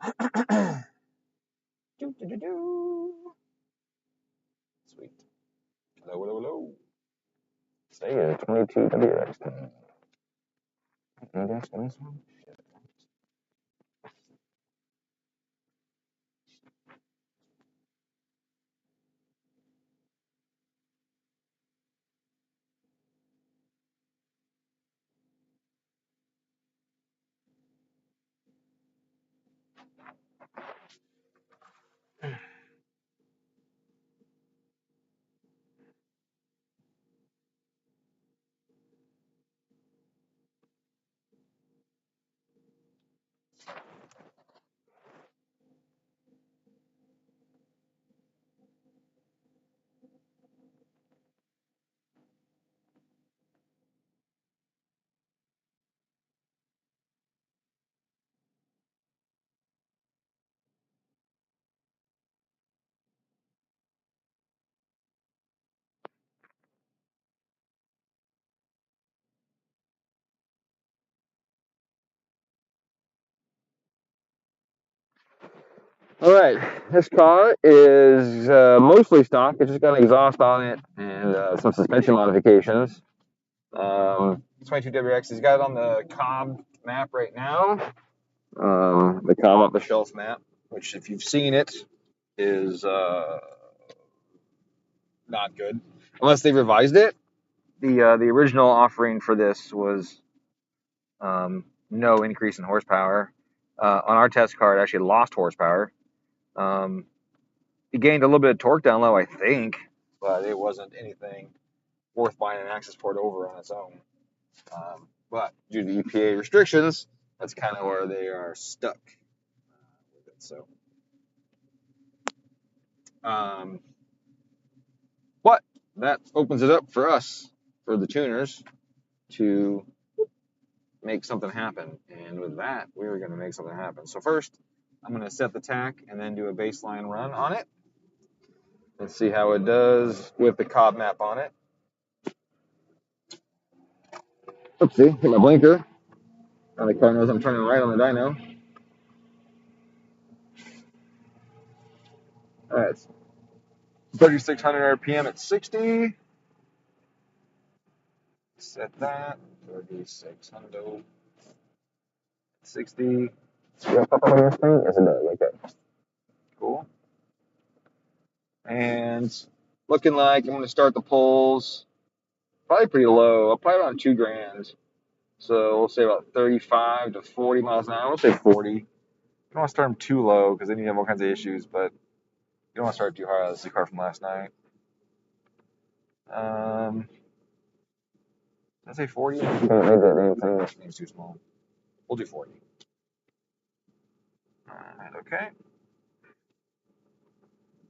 Sweet. Hello, hello, hello. Stay here, 22 WRX Dyno. Anything else on this one? All right, this car is mostly stock. It's just got an exhaust on it and some suspension modifications. 22 WRX. He's got it on the Cobb map right now. The Cobb off the shelf map, which if you've seen it, is not good unless they revised it. The original offering for this was no increase in horsepower. On our test car, it actually lost horsepower. It gained a little bit of torque down low, I think, but it wasn't anything worth buying an access port over on its own. But due to EPA restrictions, that's kind of where they are stuck with it. So, but that opens it up for us, for the tuners, to make something happen. And with that, we're going to make something happen. So first, I'm going to set the tack and then do a baseline run on it and see how it does with the Cobb map on it. Oopsie, hit my blinker. Now the car knows I'm turning right on the dyno. All right, 3,600 RPM at 60. Set that, 3,600, 60. Yep, up on your screen? Yes, it does. Okay. Cool. And looking like I'm going to start the pulls probably pretty low, probably around 2 grand. So we'll say about 35 to 40 miles an hour. We'll say 40. You don't want to start them too low because then you have all kinds of issues, but you don't want to start too high. This is a car from last night. Did I say 40? Maybe that name's too small. We'll do 40. All right, okay.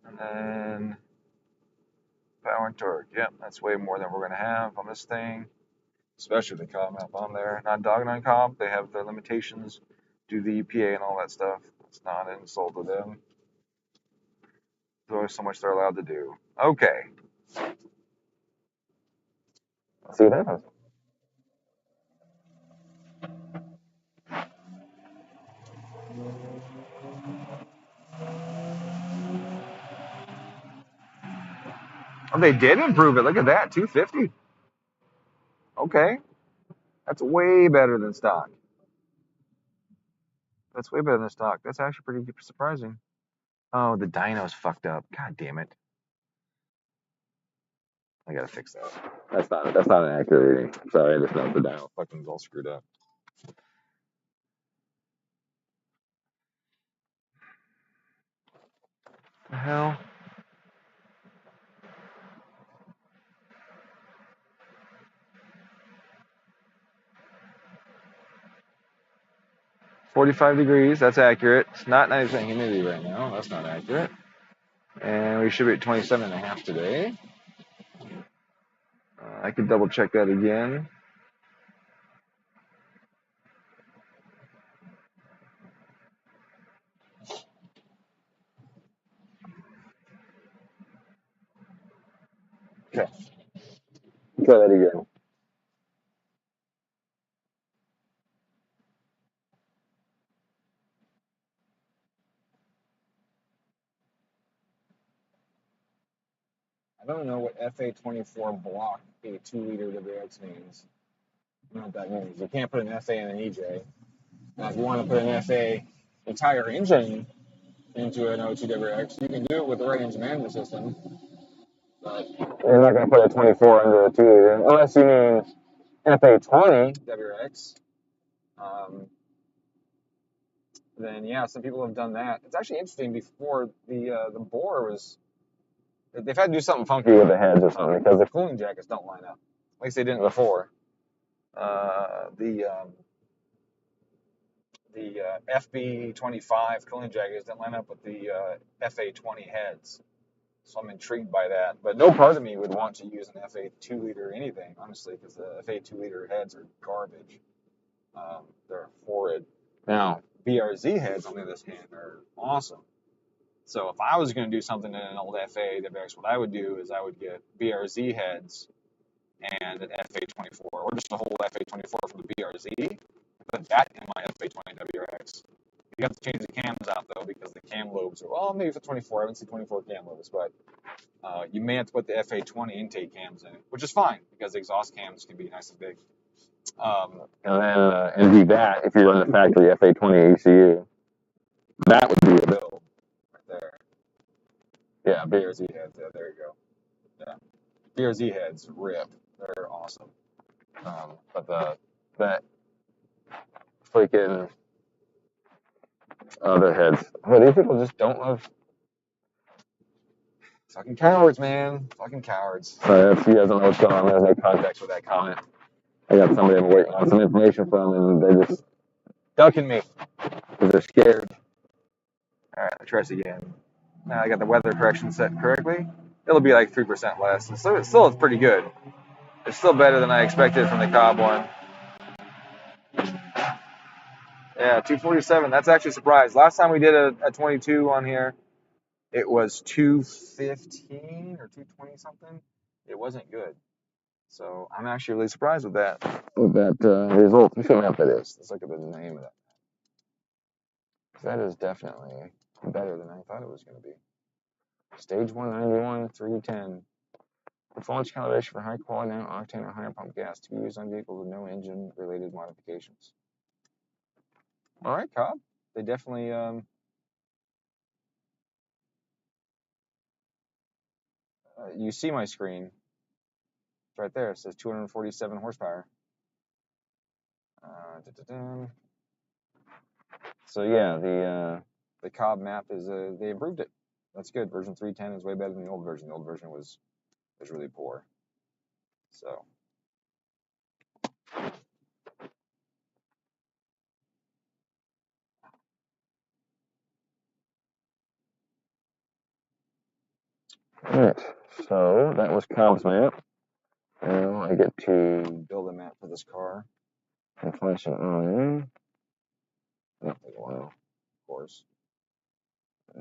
And then power and torque. Yep, that's way more than we're going to have on this thing, especially with the Cobb map on there. Not dogging on Cobb. They have their limitations due to the EPA and all that stuff. It's not an insult to them. There's only so much they're allowed to do. Okay. Let's see what happens. Oh, they did improve it. Look at that, 250. Okay. That's way better than stock. That's way better than stock. That's actually pretty surprising. Oh, the dyno's fucked up. God damn it. I gotta fix that. That's not an accurate reading. Sorry, I just know the dyno fucking is all screwed up. The hell? $45 degrees, that's accurate. It's not 90% humidity right now. That's not accurate. And we should be at 27.5 today. I could double check that again. Okay. Try that again. I don't know what FA24 block a 2-liter WRX means. I don't know what that means. You can't put an FA in an EJ. Now, if you want to put an FA entire engine into an O2 WRX, you can do it with the right engine management system. But you're not going to put a 24 under a 2-liter unless you mean FA20 WRX. Then yeah, some people have done that. It's actually interesting. Before the bore was, they've had to do something funky with the heads or something because the cooling jackets don't line up. At least they didn't before. The FB25 cooling jackets didn't line up with the FA20 heads. So I'm intrigued by that. But no part of me would want to use an FA 2-liter anything, honestly, because the FA 2-liter heads are garbage. They're horrid. Now, BRZ heads, on the other hand, are awesome. So if I was going to do something in an old FA WRX, what I would do is I would get BRZ heads and an FA24, or just a whole FA24 from the BRZ, put that in my FA20 WRX. You have to change the cams out, though, because the cam lobes are, well, maybe for 24, I haven't seen 24 cam lobes, but you may have to put the FA20 intake cams in it, which is fine, because the exhaust cams can be nice and big. And do that if you run the factory FA20 ECU. That would be a build right there. Yeah, BRZ heads. Yeah, there you go. Yeah, BRZ heads rip. They're awesome. But that freaking other heads. Well, these people just don't love. Fucking cowards, man. Fucking cowards. If you guys don't know what's going on, there's no context for that comment. I got somebody I'm waiting on some information from, and they're just ducking me because they're scared. All right, let's try this again. Now I got the weather correction set correctly. It'll be like 3% less. And so it's pretty good. It's still better than I expected from the Cobb one. Yeah, 247. That's actually a surprise. Last time we did a 22 on here, it was 215 or 220 something. It wasn't good. So I'm actually really surprised with that. Result. Let me show you what that is. Let's look at the name of that. That is definitely better than I thought it was going to be. Stage 191, 310. Performance calibration for high quality octane or higher pump gas to be used on vehicles with no engine related modifications. All right, Cobb. They definitely you see my screen. It's right there. It says 247 horsepower. So yeah, the Cobb map is they improved it. That's good. Version 310 is way better than the old version. The old version was really poor. So. Alright, so that was Cobb's map. Now I get to build a map for this car and flash it on. That'll take a while, of course. I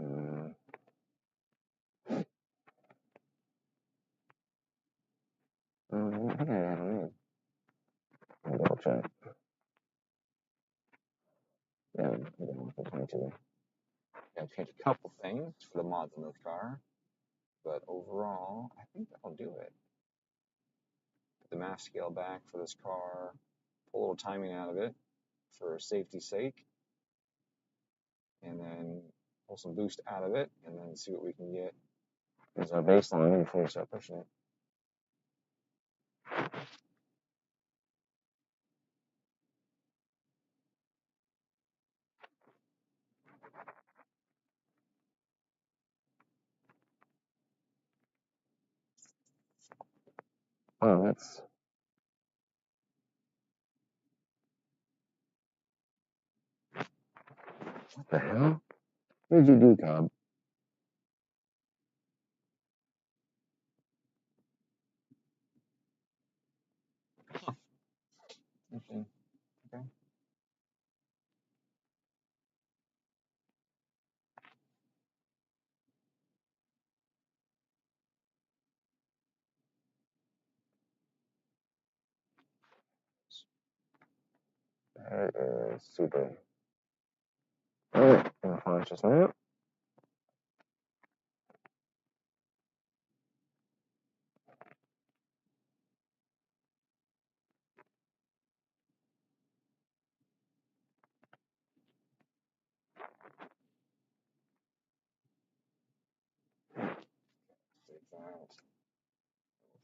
think I have it. I'll double check. Yeah, I'm going to 22. Gotta change a couple things for the mods in this car, but overall, I think that'll do it. Put the mass scale back for this car, pull a little timing out of it for safety's sake, and then pull some boost out of it, and then see what we can get as our baseline before we start pushing it. Oh, that's... What the hell? What did you do, Cobb? Okay. That is super. Alright, gonna flash this now.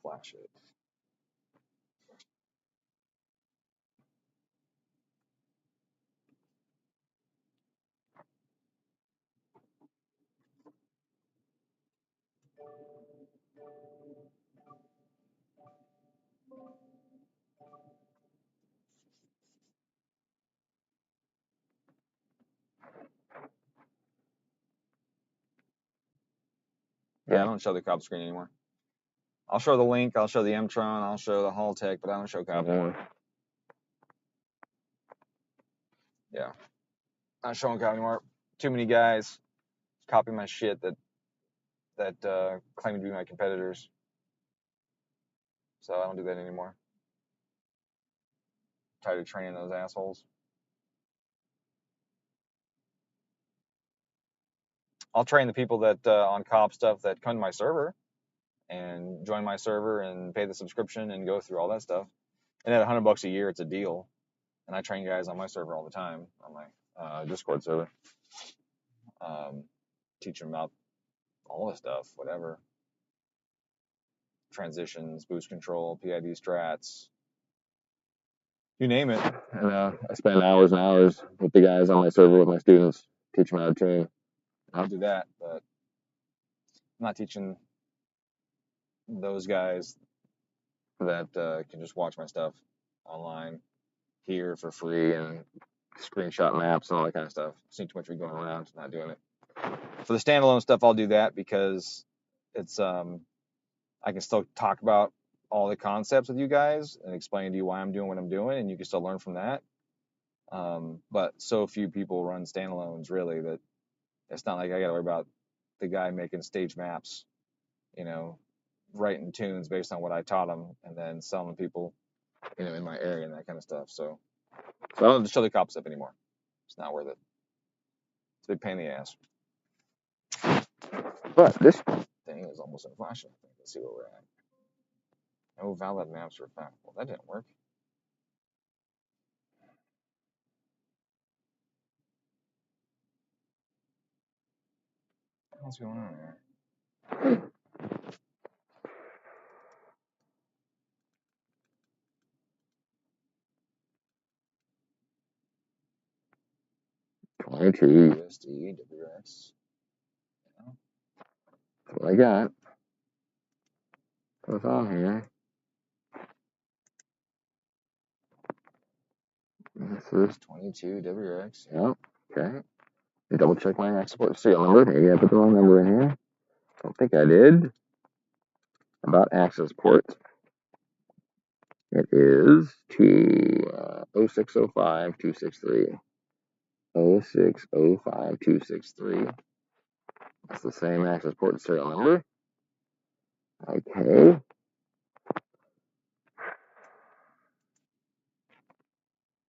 Flash it. Yeah, I don't show the Cobb screen anymore. I'll show the Link, I'll show the M-Tron, I'll show the Haltech, but I don't show Cobb anymore. Yeah. Not showing Cobb anymore. Too many guys copying my shit that claim to be my competitors. So I don't do that anymore. Tired of training those assholes. I'll train the people that on Cobb stuff that come to my server and join my server and pay the subscription and go through all that stuff. And at $100 a year, it's a deal. And I train guys on my server all the time on my Discord server. Teach them about all the stuff, whatever. Transitions, boost control, PID strats, you name it. And I spend hours and hours with the guys on my server with my students, teach them how to tune. I'll do that, but I'm not teaching those guys that can just watch my stuff online here for free and screenshot maps and all that kind of stuff. Seeing too much of it going around, not doing it. For the standalone stuff, I'll do that because it's I can still talk about all the concepts with you guys and explain to you why I'm doing what I'm doing, and you can still learn from that. But so few people run standalones, really, that it's not like I got to worry about the guy making stage maps, writing tunes based on what I taught him, and then selling people, in my area and that kind of stuff. So I don't have to show the Cobb stuff anymore. It's not worth it. It's a big pain in the ass. But this thing is almost in flashing. Let's see where we're at. No valid maps are found. Well, that didn't work. What's going on here? 22 USD WRX. Yeah. That's what I got. What's on here? This is 22 WRX. Yep. Okay. Double check my export serial number. Maybe I put the wrong number in here. Don't think I did. About access port. It is 0605 263. 0605 263. That's the same access port and serial number. Okay.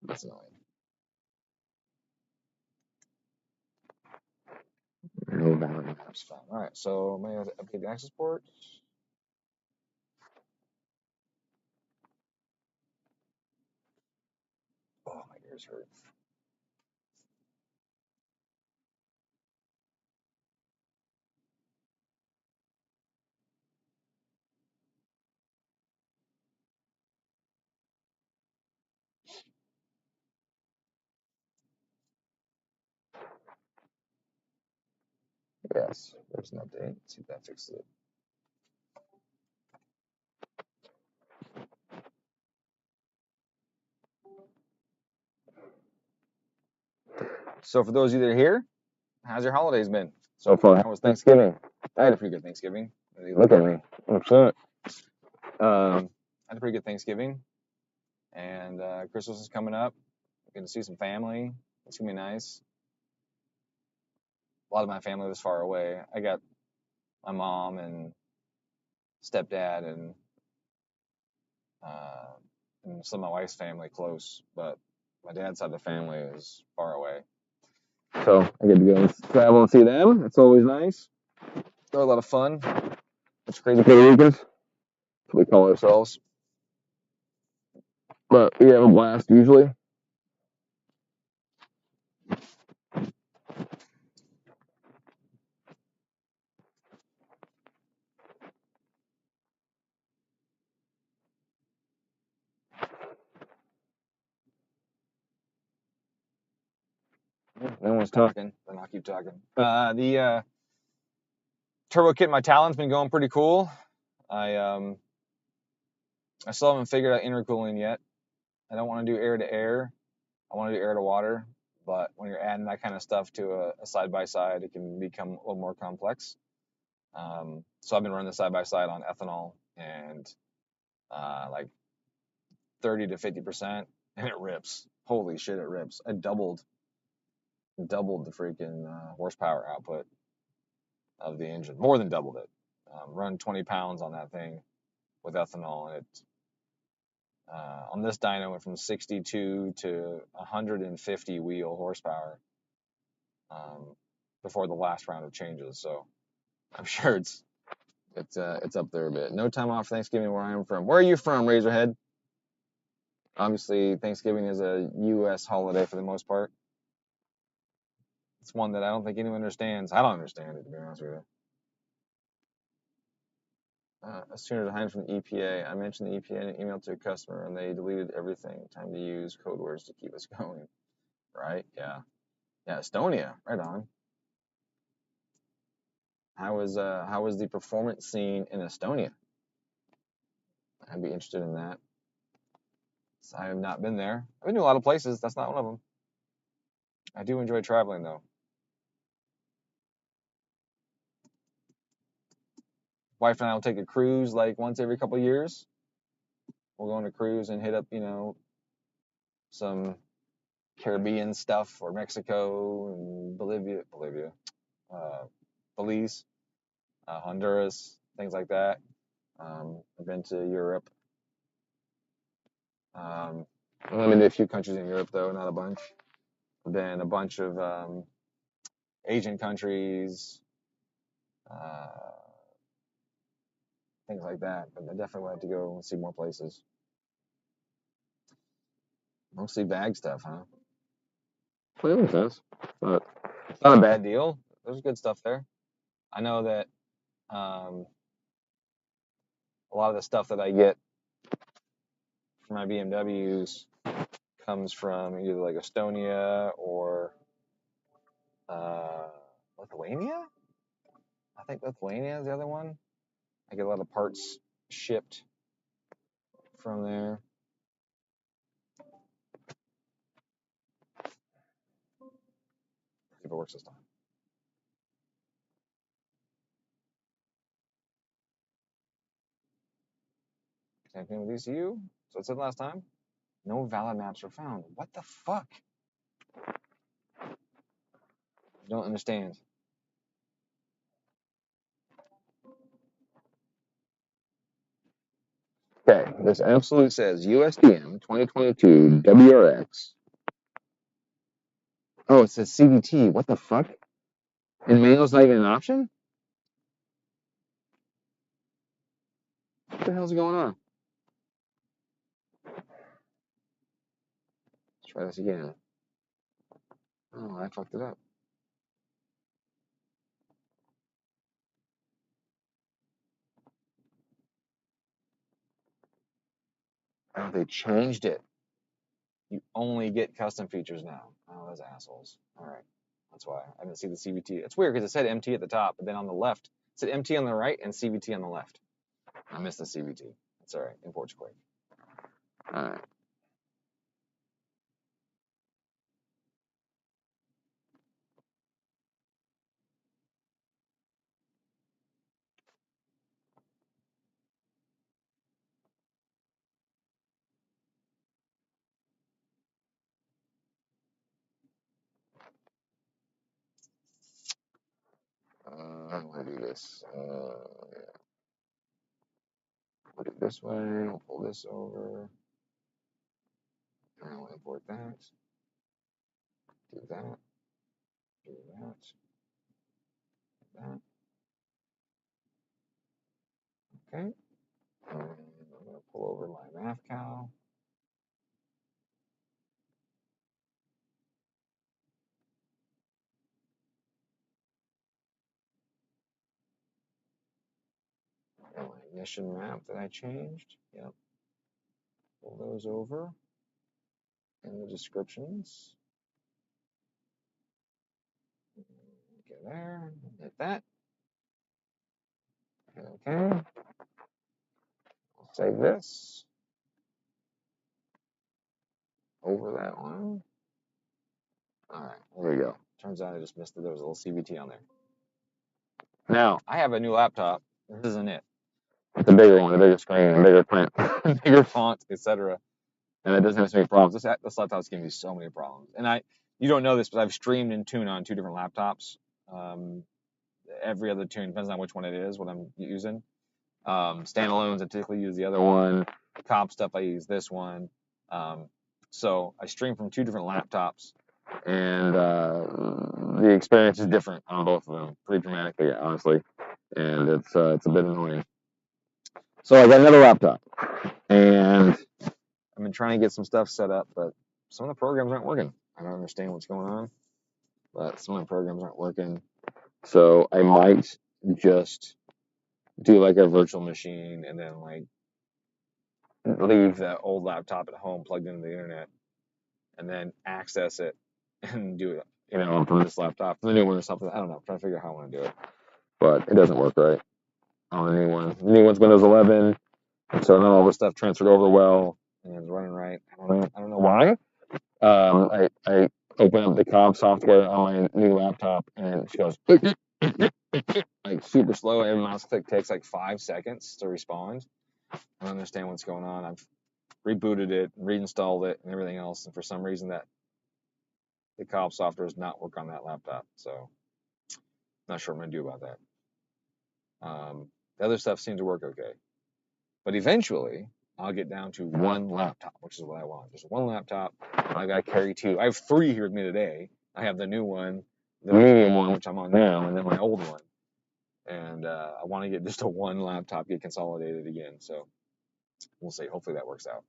That's annoying. No valid maps found. All right, so may I update the access port? Oh, my ears hurt. Yes, there's an update. Let's see if that fixes it. So for those of you that are here, how's your holidays been so far? How was Thanksgiving? I had a pretty good Thanksgiving. Look at me. I'm upset. I had a pretty good Thanksgiving. And Christmas is coming up. I'm going to see some family. It's going to be nice. A lot of my family was far away. I got my mom and stepdad and some of my wife's family close, but my dad's side of the family is far away. So I get to go and travel and see them. It's always nice. They're a lot of fun. It's crazy Puerto Ricans. That's what we call ourselves. But we have a blast usually. No one's talking, then I'll keep talking. The turbo kit in my Talon's been going pretty cool. I still haven't figured out intercooling yet. I don't want to do air to air. I want to do air to water. But when you're adding that kind of stuff to a side by side, it can become a little more complex. So I've been running the side by side on ethanol and like 30 to 50%, and it rips. Holy shit, it rips. I doubled the freaking horsepower output of the engine, more than doubled it. Run 20 pounds on that thing with ethanol, and it on this dyno went from 62 to 150 wheel horsepower before the last round of changes. So I'm sure it's up there a bit. No time off Thanksgiving where I am from. Where are you from, Razorhead? Obviously, Thanksgiving is a U.S. holiday for the most part. It's one that I don't think anyone understands. I don't understand it, to be honest with you. As soon as I hide from the EPA, I mentioned the EPA in an email to a customer, and they deleted everything. Time to use code words to keep us going. Right? Yeah. Yeah. Estonia. Right on. How was the performance scene in Estonia? I'd be interested in that. I have not been there. I've been to a lot of places. That's not one of them. I do enjoy traveling, though. Wife and I will take a cruise like once every couple of years. We'll go on a cruise and hit up, some Caribbean stuff or Mexico and Belize, Honduras, things like that. I've been to Europe. I've only been to a few countries in Europe, though, not a bunch. I've been a bunch of Asian countries, uh, things like that. But I definitely would like to go and see more places. Mostly bag stuff, huh? Well, it does, but it's not a bad deal. There's good stuff there. I know that a lot of the stuff that I get for my BMWs comes from either like Estonia or Lithuania. I think Lithuania is the other one. I get a lot of parts shipped from there. If it works this time. Same thing with ECU. So it said last time. No valid maps were found. What the fuck? I don't understand. Okay, this absolute says USDM 2022 WRX. Oh, it says CVT. What the fuck? And manual's not even an option? What the hell's going on? Let's try this again. Oh, I fucked it up. Oh, they changed it. You only get custom features now. Oh, those assholes. All right. That's why I didn't see the CVT. It's weird because it said MT at the top, but then on the left, it said MT on the right and CVT on the left. I missed the CVT. That's all right. Import's quick. All right. I'm going to do this. Yeah. Put it this way. We'll pull this over. And I'll import that. Do that. Do that. That. Okay. And I'm going to pull over my math cow. And my ignition map that I changed. Yep. Pull those over. And the descriptions. Okay, there. Hit that. Okay. Save this. Over that one. All right, there we go. Turns out I just missed it. There was a little CVT on there. Now, I have a new laptop. This isn't it. It's a bigger one, a bigger screen, a bigger print, bigger font, etc. And it doesn't have so many problems. This laptop's giving me so many problems. And you don't know this, but I've streamed in Tune on 2 different laptops. Every other Tune, depends on which one it is, what I'm using. Standalones, I typically use the other one. Cobb stuff, I use this one. So I stream from 2 different laptops, and the experience is different on both of them, pretty dramatically, honestly. And it's a bit annoying. So I got another laptop, and I've been trying to get some stuff set up, but some of the programs aren't working. I don't understand what's going on, but some of the programs aren't working. So I might just do like a virtual machine and then like leave the old laptop at home plugged into the internet and then access it and do it, from this laptop, from the new one or something. I don't know. I'm trying to figure out how I want to do it, but it doesn't work right on the new one. The new one's Windows 11, so not all the stuff transferred over well and it's running right. I don't know why. I open up the Cobb software on my new laptop and she goes like super slow. Every mouse click takes like 5 seconds to respond. I don't understand what's going on. I've rebooted it, reinstalled it, and everything else, and for some reason the Cobb software does not work on that laptop. So not sure what I'm gonna do about that. The other stuff seems to work okay, but eventually I'll get down to one laptop, which is what I want. Just one laptop. I got to carry 2. I have 3 here with me today. I have the new one, the medium one, which I'm on now, and then my old one. And I want to get just a one laptop, get consolidated again. So we'll see. Hopefully that works out.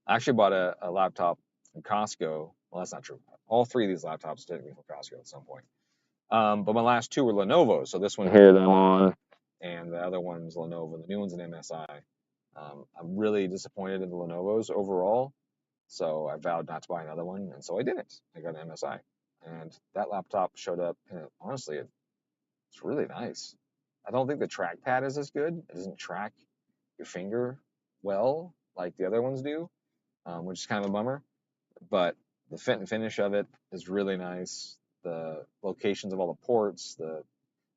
I actually bought a laptop from Costco. Well, that's not true. All 3 of these laptops did me from Costco at some point. But my last 2 were Lenovo. So this one here that I'm on, and the other one's Lenovo. The new one's an MSI. I'm really disappointed in the Lenovo's overall. So I vowed not to buy another one, and so I didn't. I got an MSI. And that laptop showed up, and honestly, it's really nice. I don't think the trackpad is as good. It doesn't track your finger well like the other ones do, which is kind of a bummer. But the fit and finish of it is really nice. The locations of all the ports,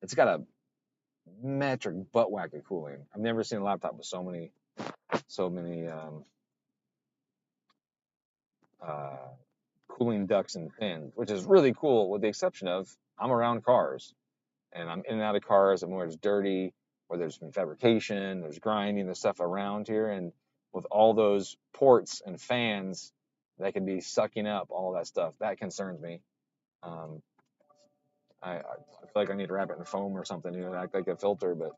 it's got a metric butt whack of cooling. I've never seen a laptop with so many cooling ducts and fins, which is really cool, with the exception of I'm around cars, and I'm in and out of cars, and where it's dirty, where there's been fabrication, there's grinding, there's stuff around here, and with all those ports and fans that can be sucking up all that stuff, that concerns me. I feel like I need to wrap it in foam or something, act like a filter, but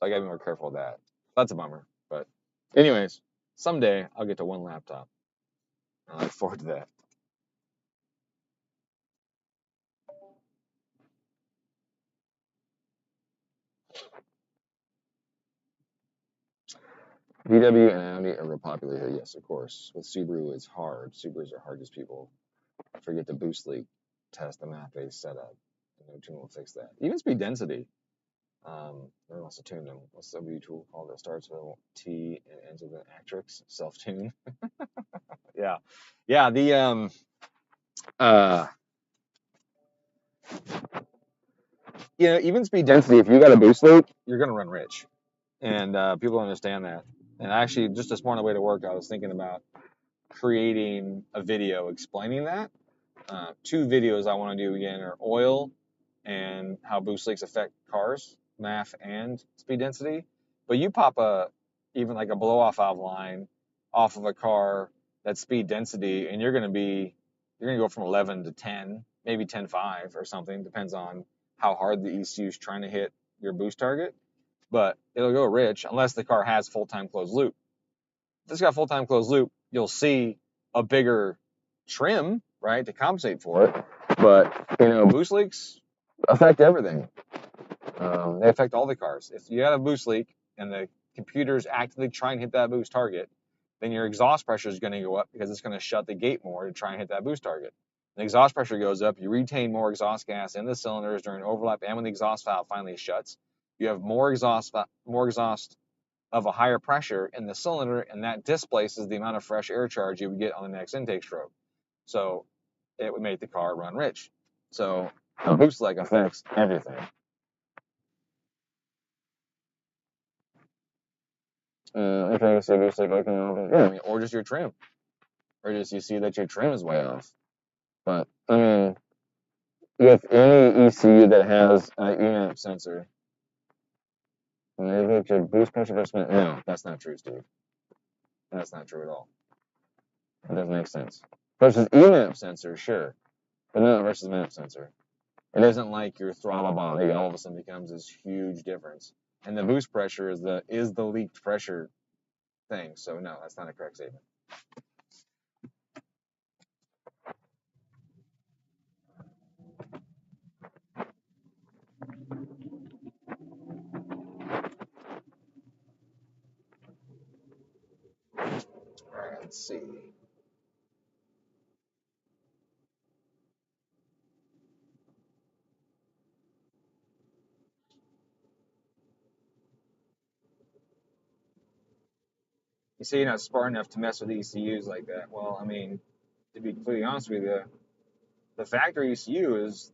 I gotta be more careful of that. That's a bummer. But anyways, someday I'll get to one laptop. I look forward to that. VW and Audi are real popular here, yes, of course. With Subaru, it's hard. Subarus are hard because people forget to boost leak test the map they set up. No tune will fix that. Even speed density. Everyone wants to tune them. What's the W tool called that starts with a T and ends with an Actrix? Self-tune. Yeah. The even speed density, if you got a boost loop, you're gonna run rich. And people understand that. And actually, just a smart way to work, I was thinking about creating a video explaining that. 2 videos I want to do again are oil and how boost leaks affect cars, MAF and speed density. But you pop even like a blow off valve line off of a car that's speed density, and you're gonna go from 11 to 10, maybe 10.5 or something, depends on how hard the ECU is trying to hit your boost target. But it'll go rich unless the car has full-time closed loop. If it's got full-time closed loop, you'll see a bigger trim, right, to compensate for it. But boost leaks affect everything. They affect all the cars. If you got a boost leak and the computer's actively trying to hit that boost target, then your exhaust pressure is going to go up because it's going to shut the gate more to try and hit that boost target. The exhaust pressure goes up. You retain more exhaust gas in the cylinders during overlap and when the exhaust valve finally shuts. You have more exhaust of a higher pressure in the cylinder, and that displaces the amount of fresh air charge you would get on the next intake stroke. So it would make the car run rich. So the boost leg affects everything. Okay, so boost leg, yeah, I mean, or just your trim, or just you see that your trim is way off. But I mean, with any ECU that has an EMAP sensor, maybe your boost pressure adjustment. No, that's not true, Steve. That's not true at all. It doesn't make sense. Versus EMAP sensor, sure, but not versus MAP sensor. It isn't like your throttle body all of a sudden becomes this huge difference. And the boost pressure is the leaked pressure thing. So no, that's not a correct statement. All right, let's see. You say you're not smart enough to mess with ECUs like that. Well, I mean, to be completely honest with you, the factory ECU is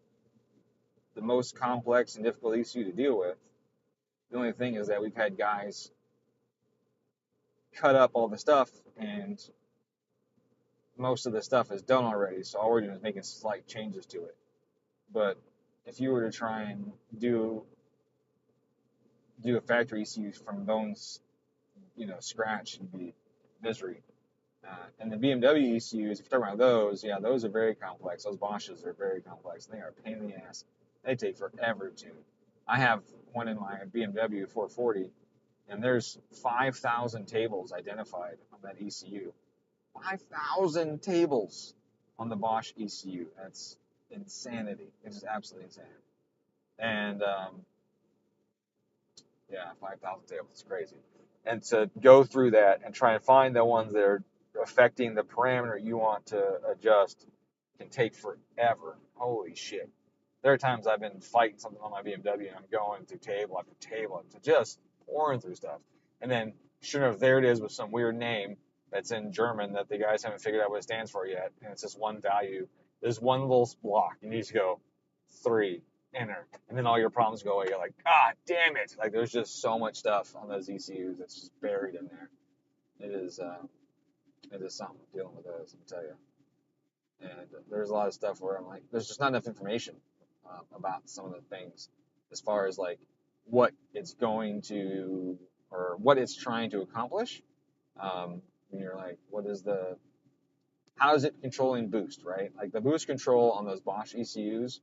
the most complex and difficult ECU to deal with. The only thing is that we've had guys cut up all the stuff, and most of the stuff is done already. So all we're doing is making slight changes to it. But if you were to try and do a factory ECU from bones, scratch, it'd be misery. And the BMW ECUs, if you're talking about those, yeah, those are very complex. Those Bosches are very complex. They are a pain in the ass. They take forever to tune. I have one in my BMW 440, and there's 5,000 tables identified on that ECU. 5,000 tables on the Bosch ECU. That's insanity. It's just absolutely insane. And yeah, 5,000 tables. It's crazy. And to go through that and try and find the ones that are affecting the parameter you want to adjust can take forever. Holy shit. There are times I've been fighting something on my BMW and I'm going through table after table to just pouring through stuff. And then, sure enough, there it is with some weird name that's in German that the guys haven't figured out what it stands for yet. And it's just one value. There's one little block. You need to go 3, enter, and then all your problems go away. You're like, God damn it! Like there's just so much stuff on those ECUs that's just buried in there. It is something dealing with those. Let me tell you. And there's a lot of stuff where I'm like, there's just not enough information about some of the things as far as like what it's going to or what it's trying to accomplish. And you're like, how is it controlling boost, right? Like the boost control on those Bosch ECUs,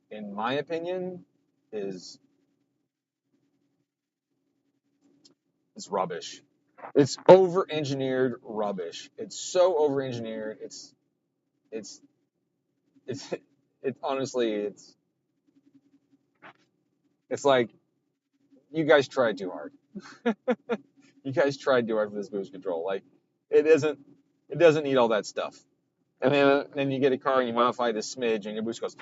in my opinion, is rubbish. It's over-engineered rubbish. It's so over-engineered. It's honestly, it's like you guys tried too hard. You guys tried too hard for this boost control. Like it doesn't need all that stuff. And then you get a car and you modify this smidge and your boost goes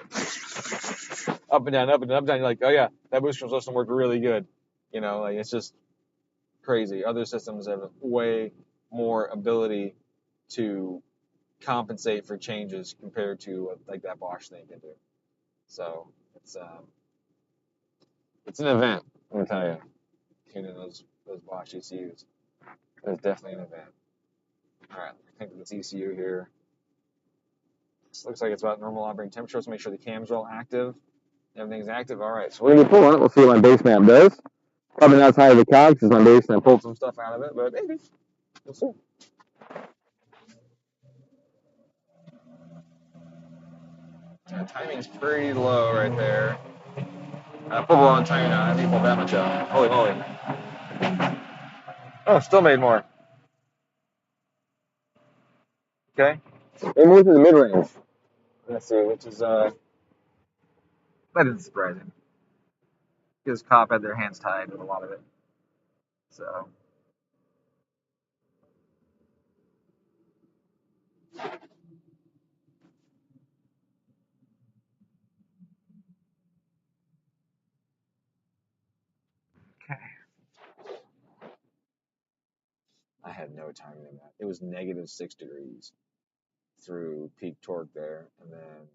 up and down, up and down, up and down. You're like, oh yeah, that boost control system worked really good. Like it's just crazy. Other systems have way more ability to compensate for changes compared to what like that Bosch thing can do. So it's an event. Let me tell you, tuning those Bosch ECUs. It's definitely an event. All right, I think this ECU here. This looks like it's about normal operating temperature. Let's make sure the cams are all active. Everything's active. All right, so we're gonna pull on it. We'll see what my base map does. Probably not as high as the Cobb because my base and I pulled some stuff out of it, but maybe. We'll see. Yeah, timing's pretty low right there. Put on timing now. I haven't pulled that much out. Holy moly. Oh, still made more. Okay. It moved to the mid range. Let's see, which is that isn't surprising. Because Cobb had their hands tied with a lot of it. So Okay. I had no timing in that. It was -6 degrees through peak torque there, and then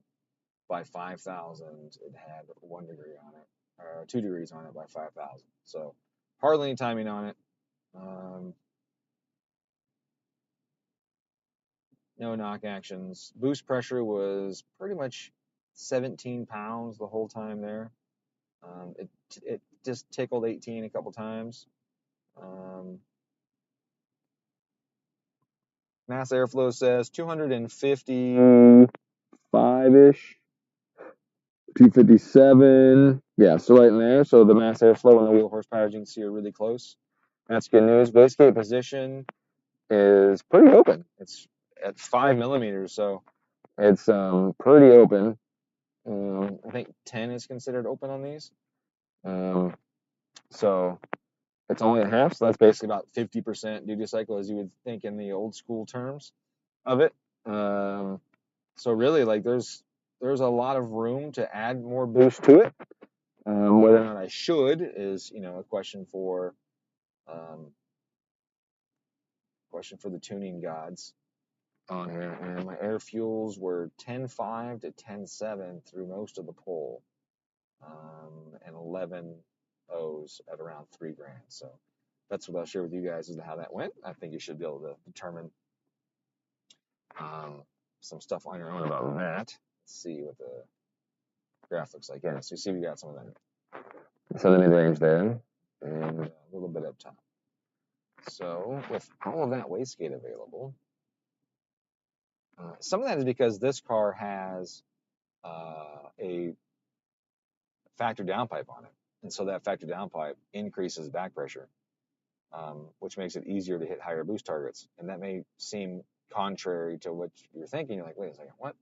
by 5,000, it had 1 degree on it, or 2 degrees on it by 5,000. So hardly any timing on it. No knock actions. Boost pressure was pretty much 17 pounds the whole time there. It just tickled 18 a couple times. Mass airflow says 255-ish, 257. Yeah, so right in there. So the mass airflow and the wheel horsepower, as you can see, are really close. That's good news. Wastegate position is pretty open. It's at 5 millimeters, so it's pretty open. I think 10 is considered open on these. So it's only a half, so that's basically about 50% duty cycle, as you would think in the old school terms of it. So really, like there's a lot of room to add more boost to it. Whether or not I should is a question for the tuning gods on here. And my air fuels were 10.5 to 10.7 through most of the poll, and 11 O's at around 3 grand. So that's what I'll share with you guys as to how that went. I think you should be able to determine some stuff on your own about that. Let's see what the graph looks like. Yeah, so you see we got some of that. So the mid-range there, and a little bit up top. So with all of that wastegate available, some of that is because this car has a factor downpipe on it. And so that factor downpipe increases back pressure, which makes it easier to hit higher boost targets. And that may seem contrary to what you're thinking. You're like, wait a second, what?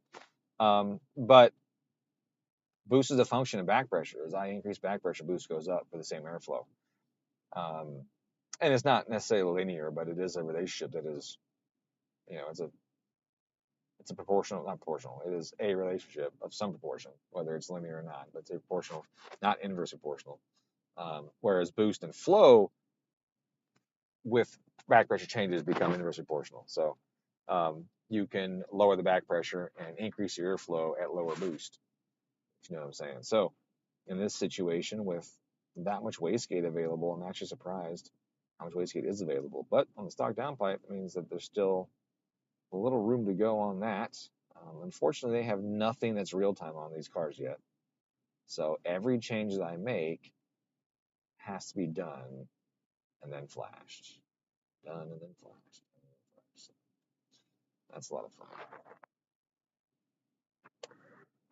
But boost is a function of back pressure. As I increase back pressure, boost goes up for the same airflow. And it's not necessarily linear, but it is a relationship that is, it's a proportional, not proportional. It is a relationship of some proportion, whether it's linear or not, but it's a proportional, not inverse proportional. Whereas boost and flow with back pressure changes become inverse proportional. So you can lower the back pressure and increase your airflow at lower boost, if you know what I'm saying. So in this situation with that much wastegate available, I'm actually surprised how much wastegate is available. But on the stock downpipe, it means that there's still a little room to go on that. Unfortunately, they have nothing that's real time on these cars yet. So every change that I make has to be done and then flashed. Done and then flashed. So that's a lot of fun.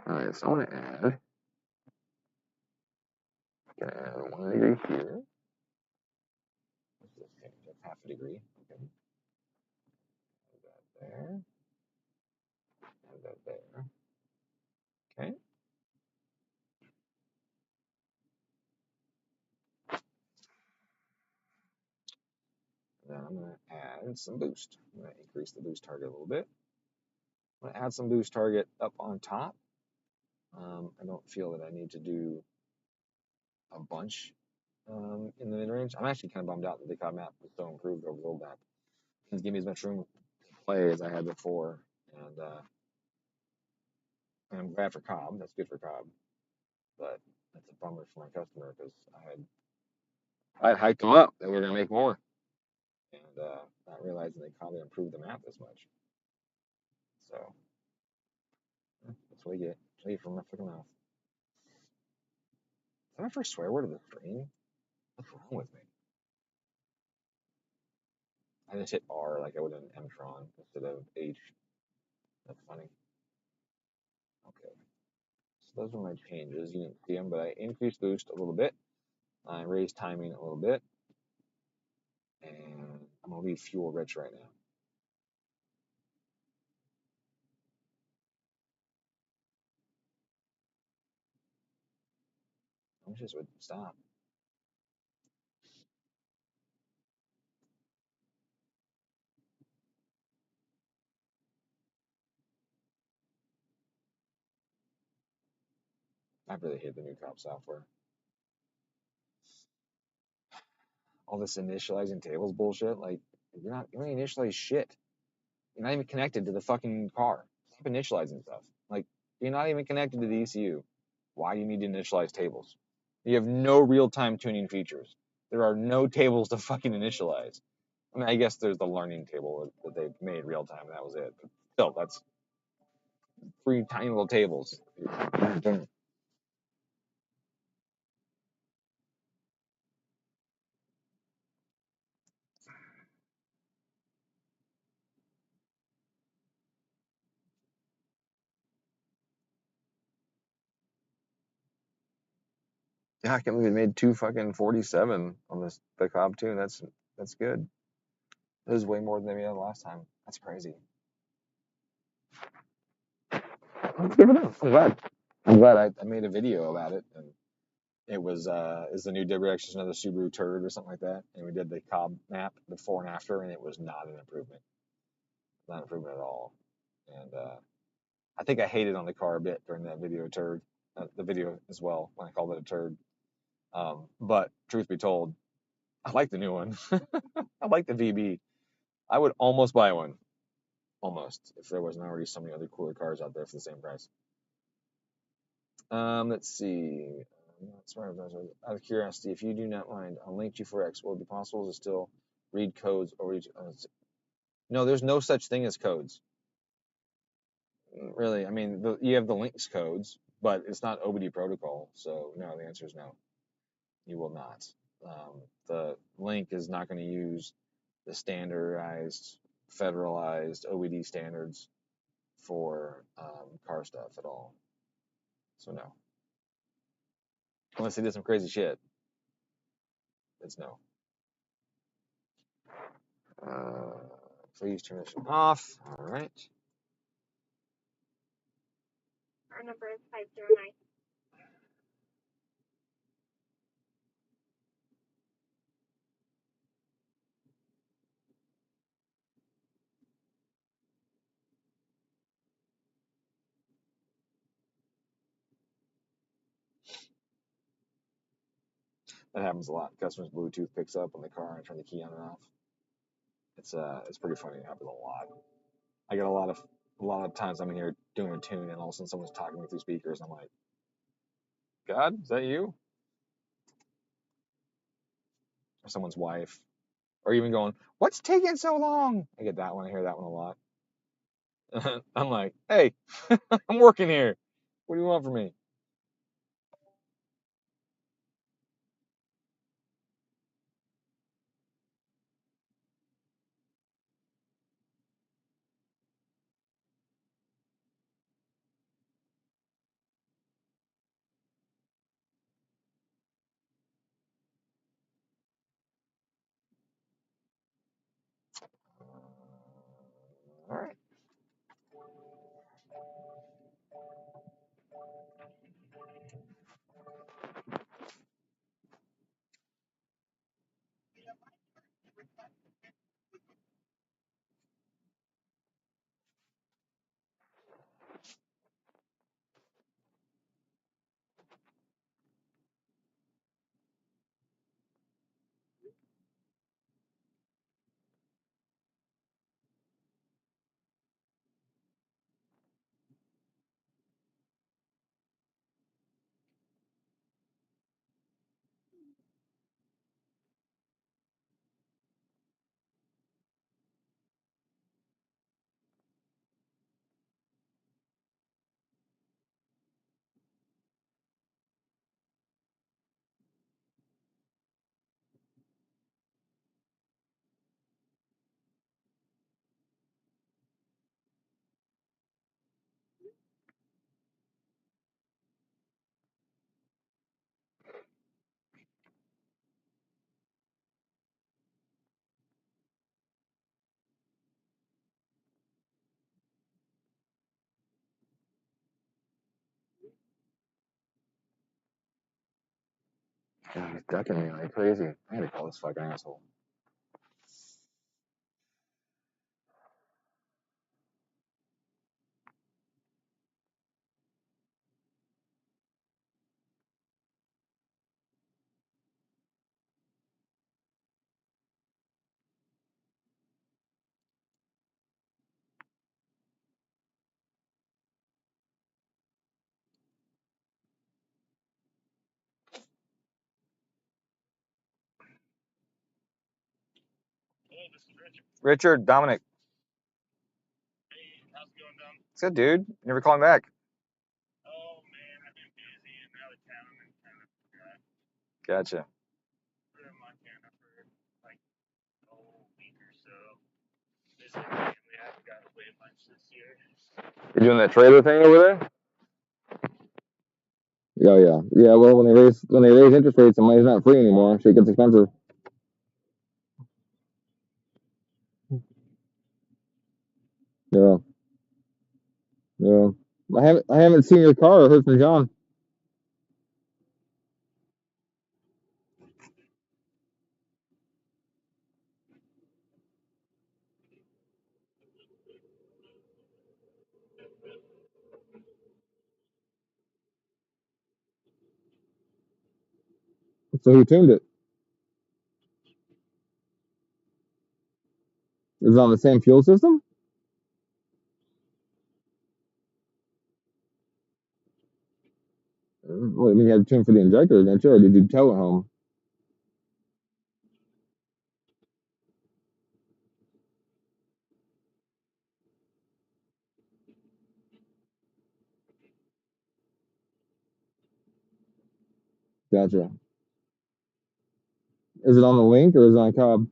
All right, so I want to add. Gonna add 1 degree here. Okay, half a degree. Okay. Add that there. Add that there. Okay. Then I'm going to add some boost. I'm going to increase the boost target a little bit. I'm going to add some boost target up on top. I don't feel that I need to do a bunch in the mid-range. I'm actually kind of bummed out that the Cobb map was so improved over the old map. It doesn't give me as much room to play as I had before. And I'm glad for Cobb. That's good for Cobb. But that's a bummer for my customer because I had hyped them up that we were going to make more. And not realizing they probably improved the map this much. So that's what you get. That's what you get from my freaking mouth. Is that my first swear word of the stream? What's wrong with me? I just hit R like I would in Mtron instead of H. That's funny. Okay. So those are my changes. You didn't see them, but I increased boost a little bit. I raised timing a little bit. And I'm going to leave fuel rich right now. I wish this would stop. I really hate the new Cobb software. all this initializing tables bullshit. Like, you don't initialize shit. You're not even connected to the fucking car. Stop initializing stuff. Like, you're not even connected to the ECU. Why do you need to initialize tables? You have no real-time tuning features. There are no tables to fucking initialize. I mean, I guess there's the learning table that they made real time, and that was it. But still, that's 3 tiny little tables. Yeah, I can't believe they made 2 fucking 47 on the Cobb tune. That's good. It was way more than they made the last time. That's crazy. I'm glad. I'm glad I made a video about it, and it was is the new WRX just another Subaru turd or something like that? And we did the Cobb map before and after, and it was not an improvement, not an improvement at all. And I think I hated on the car a bit during that video turd, the video as well when I called it a turd. But truth be told, I like the new one. I like the VB. I would almost buy one, almost, if there wasn't already so many other cooler cars out there for the same price. Let's see. Out of curiosity, if you do not mind, on Link G4X, will it be possible to still read codes or read? No, there's no such thing as codes. Really, I mean, you have the links codes, but it's not OBD protocol. So no, the answer is no. You will not. The link is not going to use the standardized, federalized OBD standards for car stuff at all. So no. Unless they did some crazy shit, it's no. Please turn this off. All right. Our number is 509. That happens a lot. Customers' Bluetooth picks up on the car and I turn the key on and off. It's pretty funny. It happens a lot. I get a lot of times I'm in here doing a tune and all of a sudden someone's talking to me through speakers and I'm like, God, is that you? Or someone's wife. Or even going, what's taking so long? I get that one. I hear that one a lot. I'm like, hey, I'm working here. What do you want from me? All right. God, he's ducking me like crazy. I gotta call this fucking asshole. Richard, Dominic. It's good, dude. You never calling back. Gotcha. You doing that trailer thing over there? Yeah, yeah, yeah. Well, when they raise interest rates, the money's not free anymore. Shit gets expensive. Yeah, yeah. I haven't seen your car or heard from John. So he tuned it. Is it on the same fuel system? Well, I mean, you had to tune for the injector, didn't you? Or did you tow it home? Gotcha. Is it on the link or is it on Cobb?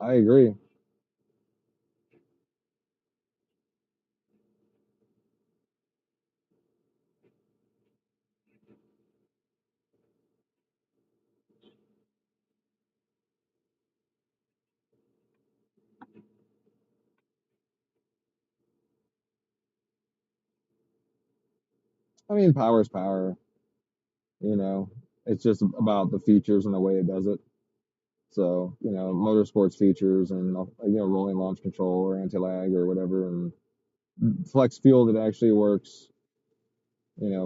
I agree. I mean, power is power. You know, it's just about the features and the way it does it. So, motorsports features and, rolling launch control or anti-lag or whatever, and flex fuel that actually works,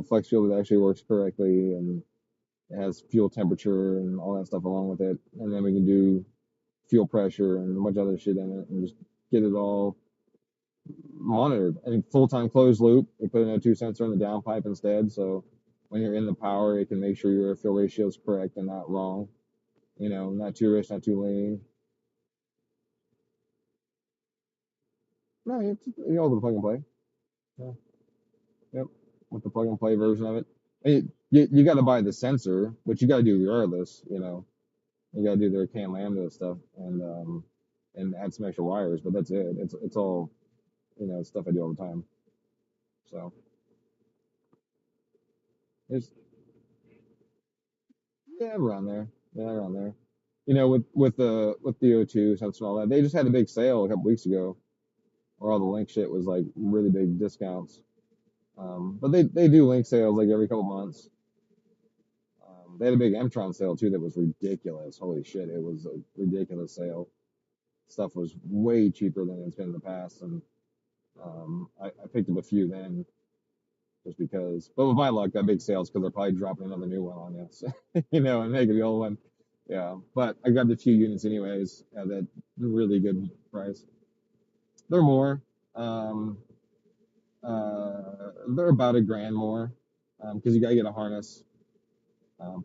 flex fuel that actually works correctly and it has fuel temperature and all that stuff along with it. And then we can do fuel pressure and a bunch of other shit in it and just get it all monitored. And full-time closed loop, we put an O2 sensor in the downpipe instead. So when you're in the power, it can make sure your fuel ratio is correct and not wrong. Not too rich, not too lean. No, you all the plug and play. Yeah. Yep. With the plug and play version of it. You got to buy the sensor, which you got to do regardless. You got to do their CAN lambda stuff and add some extra wires, but that's it. It's all stuff I do all the time. So it's yeah around there, yeah around there. With the O2 sensor and all that, they just had a big sale a couple weeks ago, where all the link shit was like really big discounts. But they do link sales like every couple months. They had a big Mtron sale too that was ridiculous. Holy shit, it was a ridiculous sale. Stuff was way cheaper than it's been in the past, and I picked up a few then just because. But with my luck, that big sales because they're probably dropping another new one on you, so, and making the old one. Yeah, but I got a few units anyways at that really good price. They're more. Um, they're about $1,000 more because you gotta get a harness. Um,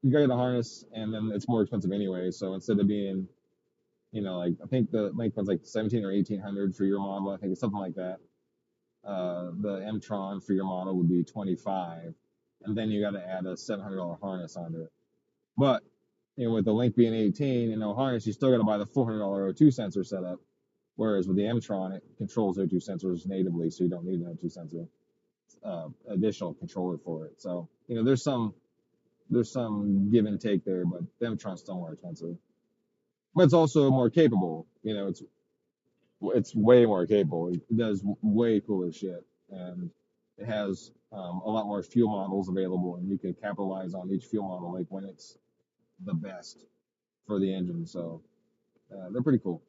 you gotta get a harness, and then it's more expensive anyway. So instead of being, like I think the link one's like 17 or 1800 for your model. I think it's something like that. The Mtron for your model would be 25, and then you got to add a $700 harness onto it. But with the link being 18 and no harness, you still got to buy the $400 O2 sensor setup. Whereas with the Mtron, it controls O2 sensors natively, so you don't need an O2 sensor additional controller for it. So there's some give and take there, but the Mtron's still more expensive. But it's also more capable. It's way more capable. It does way cooler shit, and it has a lot more fuel models available, and you can capitalize on each fuel model like when it's the best for the engine. So they're pretty cool.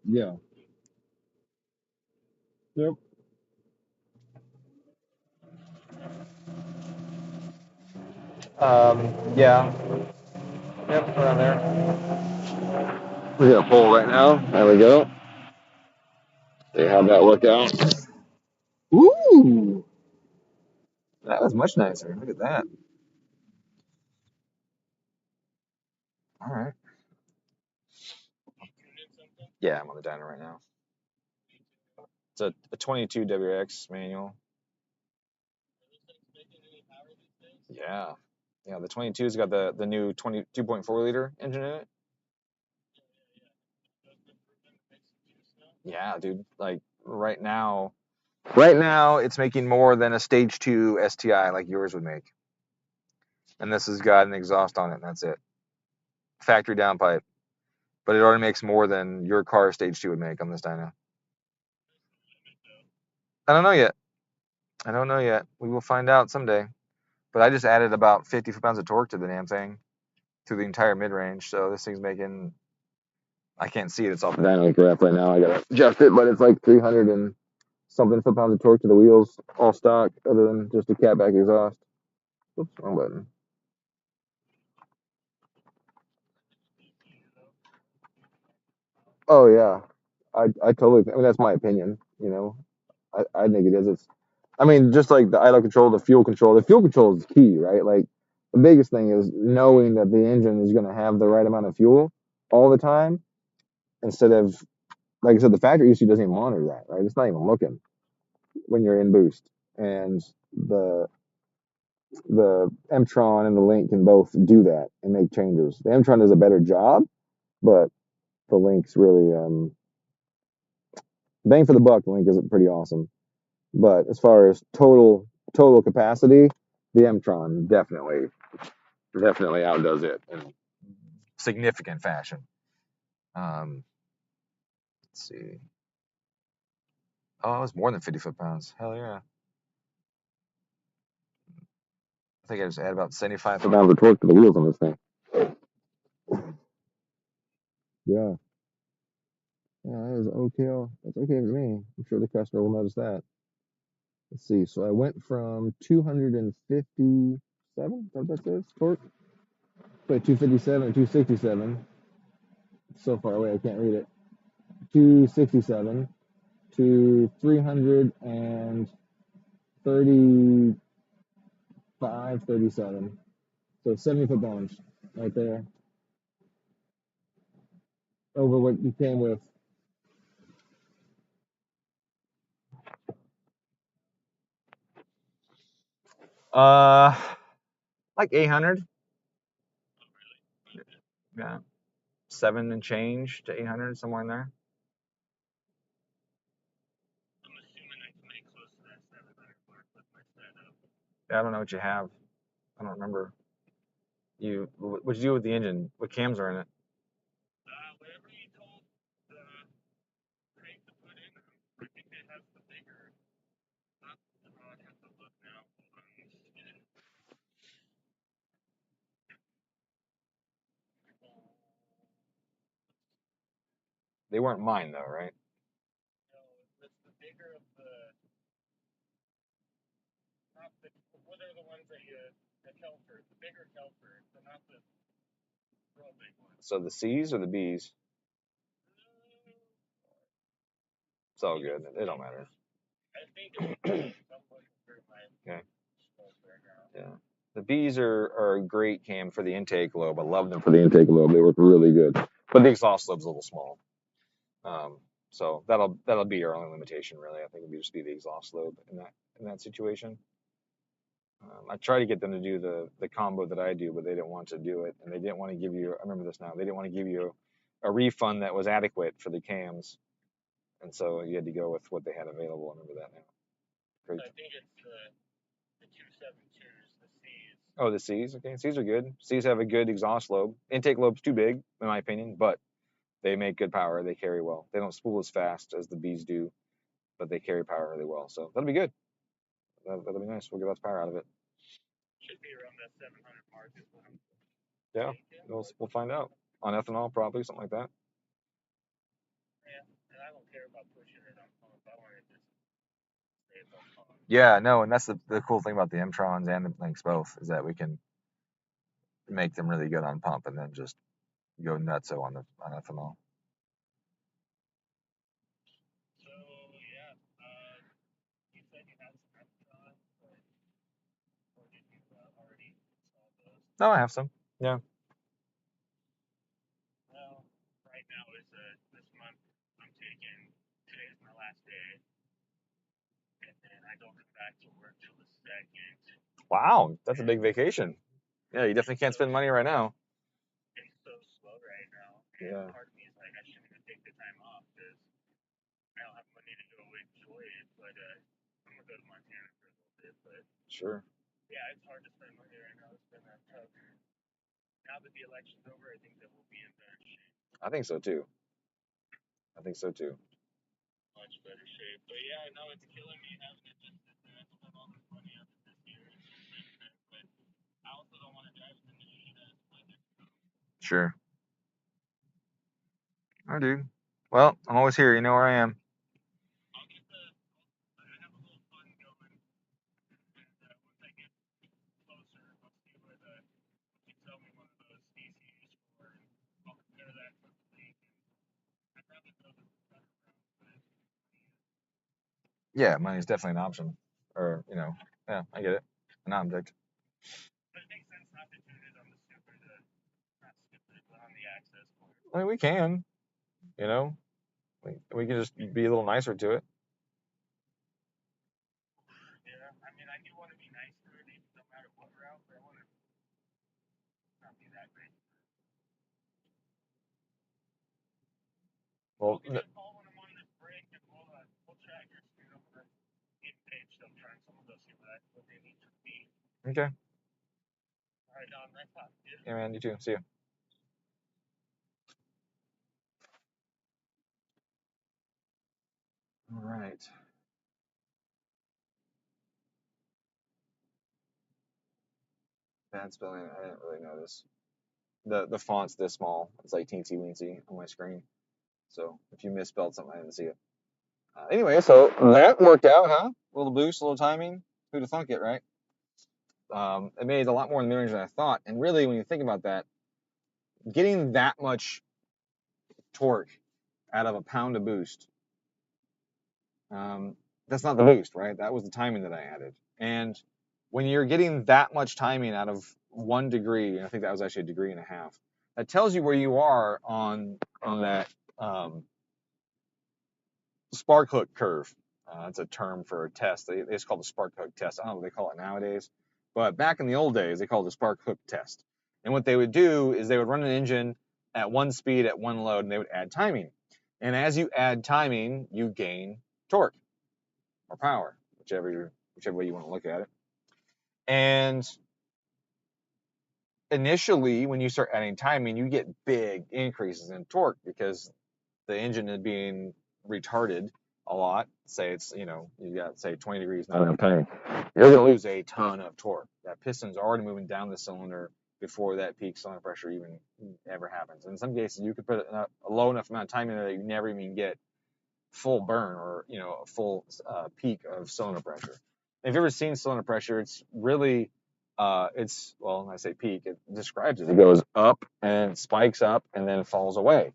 Yeah. Yep. Yeah. Yep, around there. We hit a pole right now. There we go. See how that worked out. Ooh, that was much nicer. Look at that. All right. Yeah, I'm on the dyno right now. It's a 22 WRX manual. Yeah. Yeah, the 22's got the new 2.4 liter engine in it. Yeah, dude. Like right now it's making more than a stage 2 STI like yours would make. And this has got an exhaust on it, and that's it. Factory downpipe. But it already makes more than your car stage 2 would make on this dyno. I don't know yet. I don't know yet. We will find out someday. But I just added about 50 foot-pounds of torque to the damn thing through the entire mid-range. So this thing's making, I can't see it. It's off the dynamic graph right now. I gotta adjust it, but it's like 300 and something foot-pounds of torque to the wheels, all stock, other than just a catback exhaust. Oops, wrong button. Oh yeah, I totally. I mean, that's my opinion. You know, I think it is. It's. I mean, just like the idle control, the fuel control. The fuel control is key, right? Like the biggest thing is knowing that the engine is going to have the right amount of fuel all the time, instead of, like I said, the factory ECU doesn't even monitor that, right? It's not even looking when you're in boost, and the the Mtron and the Link can both do that and make changes. The Mtron does a better job, but the Link's really bang for the buck. The Link is pretty awesome, but as far as total capacity, the Mtron definitely outdoes it in significant fashion. Let's see. Oh, it was more than 50 foot-pounds. Hell yeah. I think I just added about 75 foot-pounds of torque to the wheels on this thing. Yeah. Yeah, that is okay. That's okay for me. I'm sure the customer will notice that. Let's see. So I went from 257, is that what that says? Torque? Wait, 257 or 267. It's so far away, I can't read it. 267 to 335, 37. So 70 foot-pounds right there over what you came with. Uh, like 800. Yeah, 7 and change to 800, somewhere in there. Yeah, I don't know what you have. I don't remember. What'd you do with the engine? What cams are in it? They weren't mine though, right? So the C's or the B's? It's all good. It don't matter. Okay. Yeah. The B's are a great cam for the intake lobe. I love them for the intake lobe. They work really good. But the exhaust lobe's a little small. So that'll be our only limitation, really. I think it'll just be the exhaust lobe in that situation. I tried to get them to do the combo that I do, but they didn't want to do it, and they didn't want to give you. I remember this now. They didn't want to give you a refund that was adequate for the cams, and so you had to go with what they had available. I remember that now. Great. I think it's the 272s, the C's. Oh, the C's. Okay, C's are good. C's have a good exhaust lobe. Intake lobe's too big, in my opinion, but they make good power. They carry well. They don't spool as fast as the B's do, but they carry power really well. So that'll be good. That'll be nice. We'll get lots of power out of it. Should be around that 700 mark. Yeah, we'll find out. On ethanol, probably, something like that. Yeah, no, and that's the cool thing about the M-Trons and the Lynx both is that we can make them really good on pump and then just go nutso on ethanol. No, I have some. Yeah. Wow, that's a big vacation. Yeah, you definitely can't spend money right now. Yeah. Sure. I think so too. I think so too. Sure. I do. Well, I'm always here. You know where I am. Yeah, money's definitely an option. Or, yeah, I get it. An object. I mean, we can, you know, we can just be a little nicer to it. Well, okay. Yeah, man, you too. See you. All right. Bad spelling. I didn't really notice. The font's this small. It's like teensy weensy on my screen. So if you misspelled something, I didn't see it. Anyway, so that worked out, huh? A little boost, a little timing. Who'd have thunk it, right? It made a lot more in the range than I thought. And really, when you think about that, getting that much torque out of a pound of boost, that's not the boost, right? That was the timing that I added. And when you're getting that much timing out of 1 degree, I think that was actually 1.5 degrees, that tells you where you are on that spark hook curve. That's a term for a test. It's called the spark hook test. I don't know what they call it nowadays, but back in the old days, they called it the spark hook test. And what they would do is they would run an engine at one speed at one load, and they would add timing. And as you add timing, you gain torque or power, whichever way you want to look at it. And initially, when you start adding timing, you get big increases in torque because the engine is being retarded a lot. Say it's, you got, say, 20 degrees, not enough timing. You're going to lose a ton of torque. That piston's already moving down the cylinder before that peak cylinder pressure even ever happens. In some cases, you could put a low enough amount of time in there that you never even get full burn or, a full peak of cylinder pressure. If you've ever seen cylinder pressure, it's really, well, when I say peak, it describes it. It goes up and spikes up and then falls away.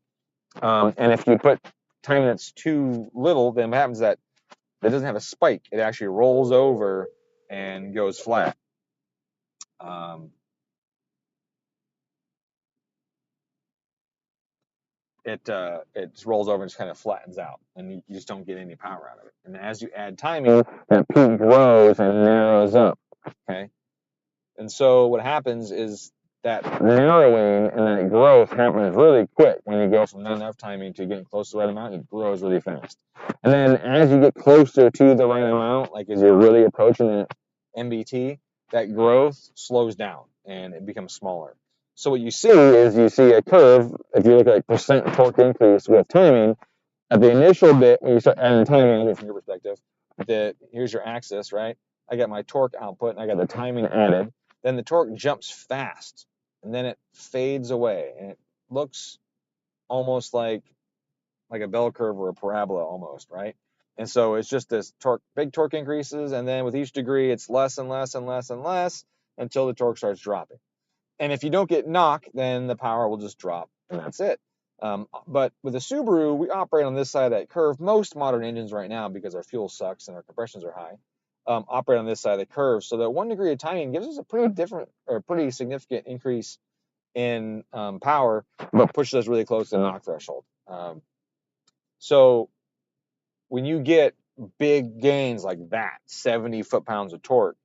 And if you put timing that's too little, then what happens is that it doesn't have a spike. It actually rolls over and goes flat. It just rolls over and just kind of flattens out, and you just don't get any power out of it. And as you add timing, that peak grows and narrows up. Okay, and so what happens is that narrowing and that growth happens really quick when you go from not enough timing to getting close to the right amount. It grows really fast. And then as you get closer to the right amount, like as you're really approaching that MBT, that growth slows down and it becomes smaller. So what you see is you see a curve. If you look at percent torque increase with timing, at the initial bit when you start adding timing, from your perspective, here's your axis, right? I got my torque output and I got the timing added. Then the torque jumps fast and then it fades away and it looks almost like like a bell curve or a parabola almost, right? And so it's just this big torque increases, and then with each degree, it's less and less and less and less until the torque starts dropping. And if you don't get knock, then the power will just drop, and that's it. But with a Subaru, we operate on this side of that curve. Most modern engines right now, because our fuel sucks and our compressions are high, operate on this side of the curve. So that 1 degree of timing gives us a pretty significant increase in power, but pushes us really close to the knock threshold. So when you get big gains like that, 70 foot-pounds of torque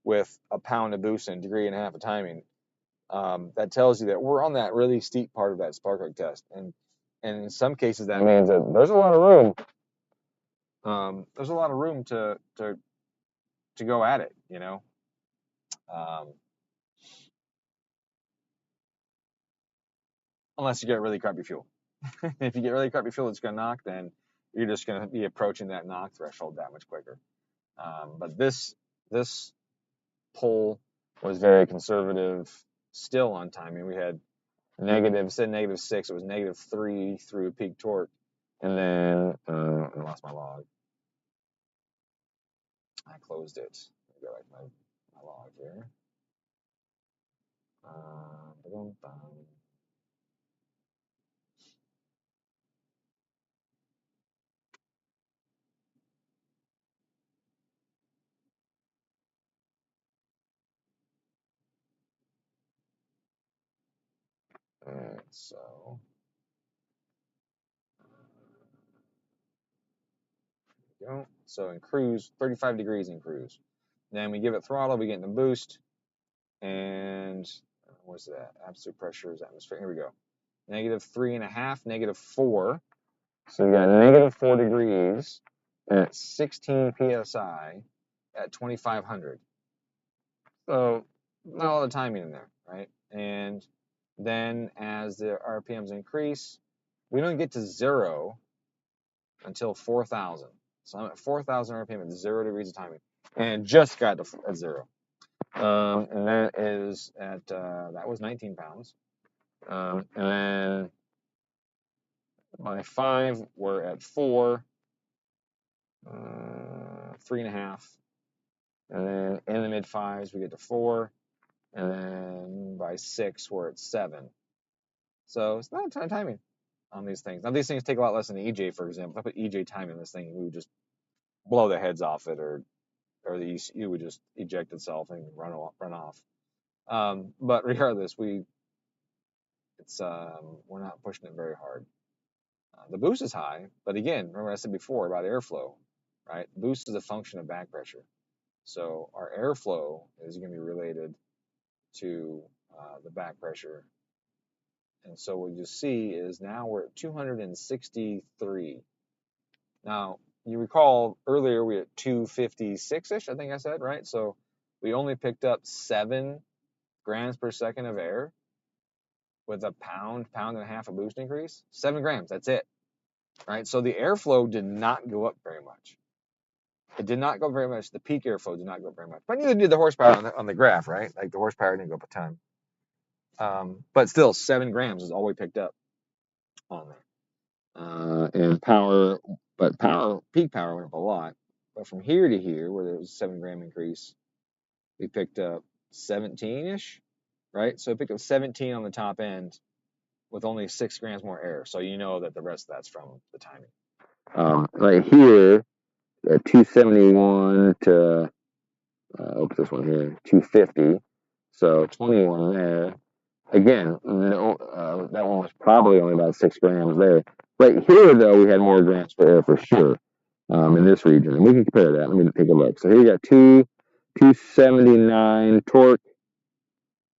with a pound of boost and a degree and a half of timing, that tells you that we're on that really steep part of that spark plug test. And in some cases, that means that there's a lot of room. There's a lot of room to go at it, you know. Unless you get really crappy fuel. If you get really crappy fuel that's going to knock, then you're just going to be approaching that knock threshold that much quicker. But this pull was very conservative still on timing. We had instead of -6, it was -3 through peak torque. And then I lost my log. I closed it. Let me go back to my log here. Alright, so there we go. So in cruise, 35 degrees in cruise. Then we give it throttle, we get in the boost, and what's that? Absolute pressure is atmosphere. Here we go. -3.5, -4. So we got -4 degrees at 16 psi at 2,500. So not all the timing in there, right? And then as the RPMs increase, we don't get to 0 until 4,000. So I'm at 4,000 RPM at 0 degrees of timing, and just got to at 0. And that is at that was 19 pounds. And then by 5, we're at 4, 3.5, and then in the mid 5s we get to 4, and then by 6 we're at 7. So it's not a ton of timing on these things. Now these things take a lot less than the EJ, for example. If I put EJ time in this thing, we would just blow the heads off it, or the ECU would just eject itself and run off. But regardless, we're not pushing it very hard. The boost is high, but again, remember I said before about airflow, right? The boost is a function of back pressure. So our airflow is going to be related to the back pressure. And so what you see is now we're at 263. Now, you recall earlier we were at 256-ish, I think I said, right? So we only picked up 7 grams per second of air with a pound and a half of boost increase. 7 grams, that's it, right? So the airflow did not go up very much. It did not go very much. The peak airflow did not go very much. But neither did the horsepower on the graph, right? Like the horsepower didn't go up a ton. But still, 7 grams is all we picked up on there. And power, peak power went up a lot. But from here to here, where there was a 7 gram increase, we picked up 17-ish, right? So we picked up 17 on the top end with only 6 grams more air. So you know that the rest of that's from the timing. Right here, 271 to, this one here, 250. So 21 there. Again, no, that one was probably only about 6 grams there. Right here, though, we had more grams per air for sure in this region. And we can compare that. Let me take a look. So here you got 279 torque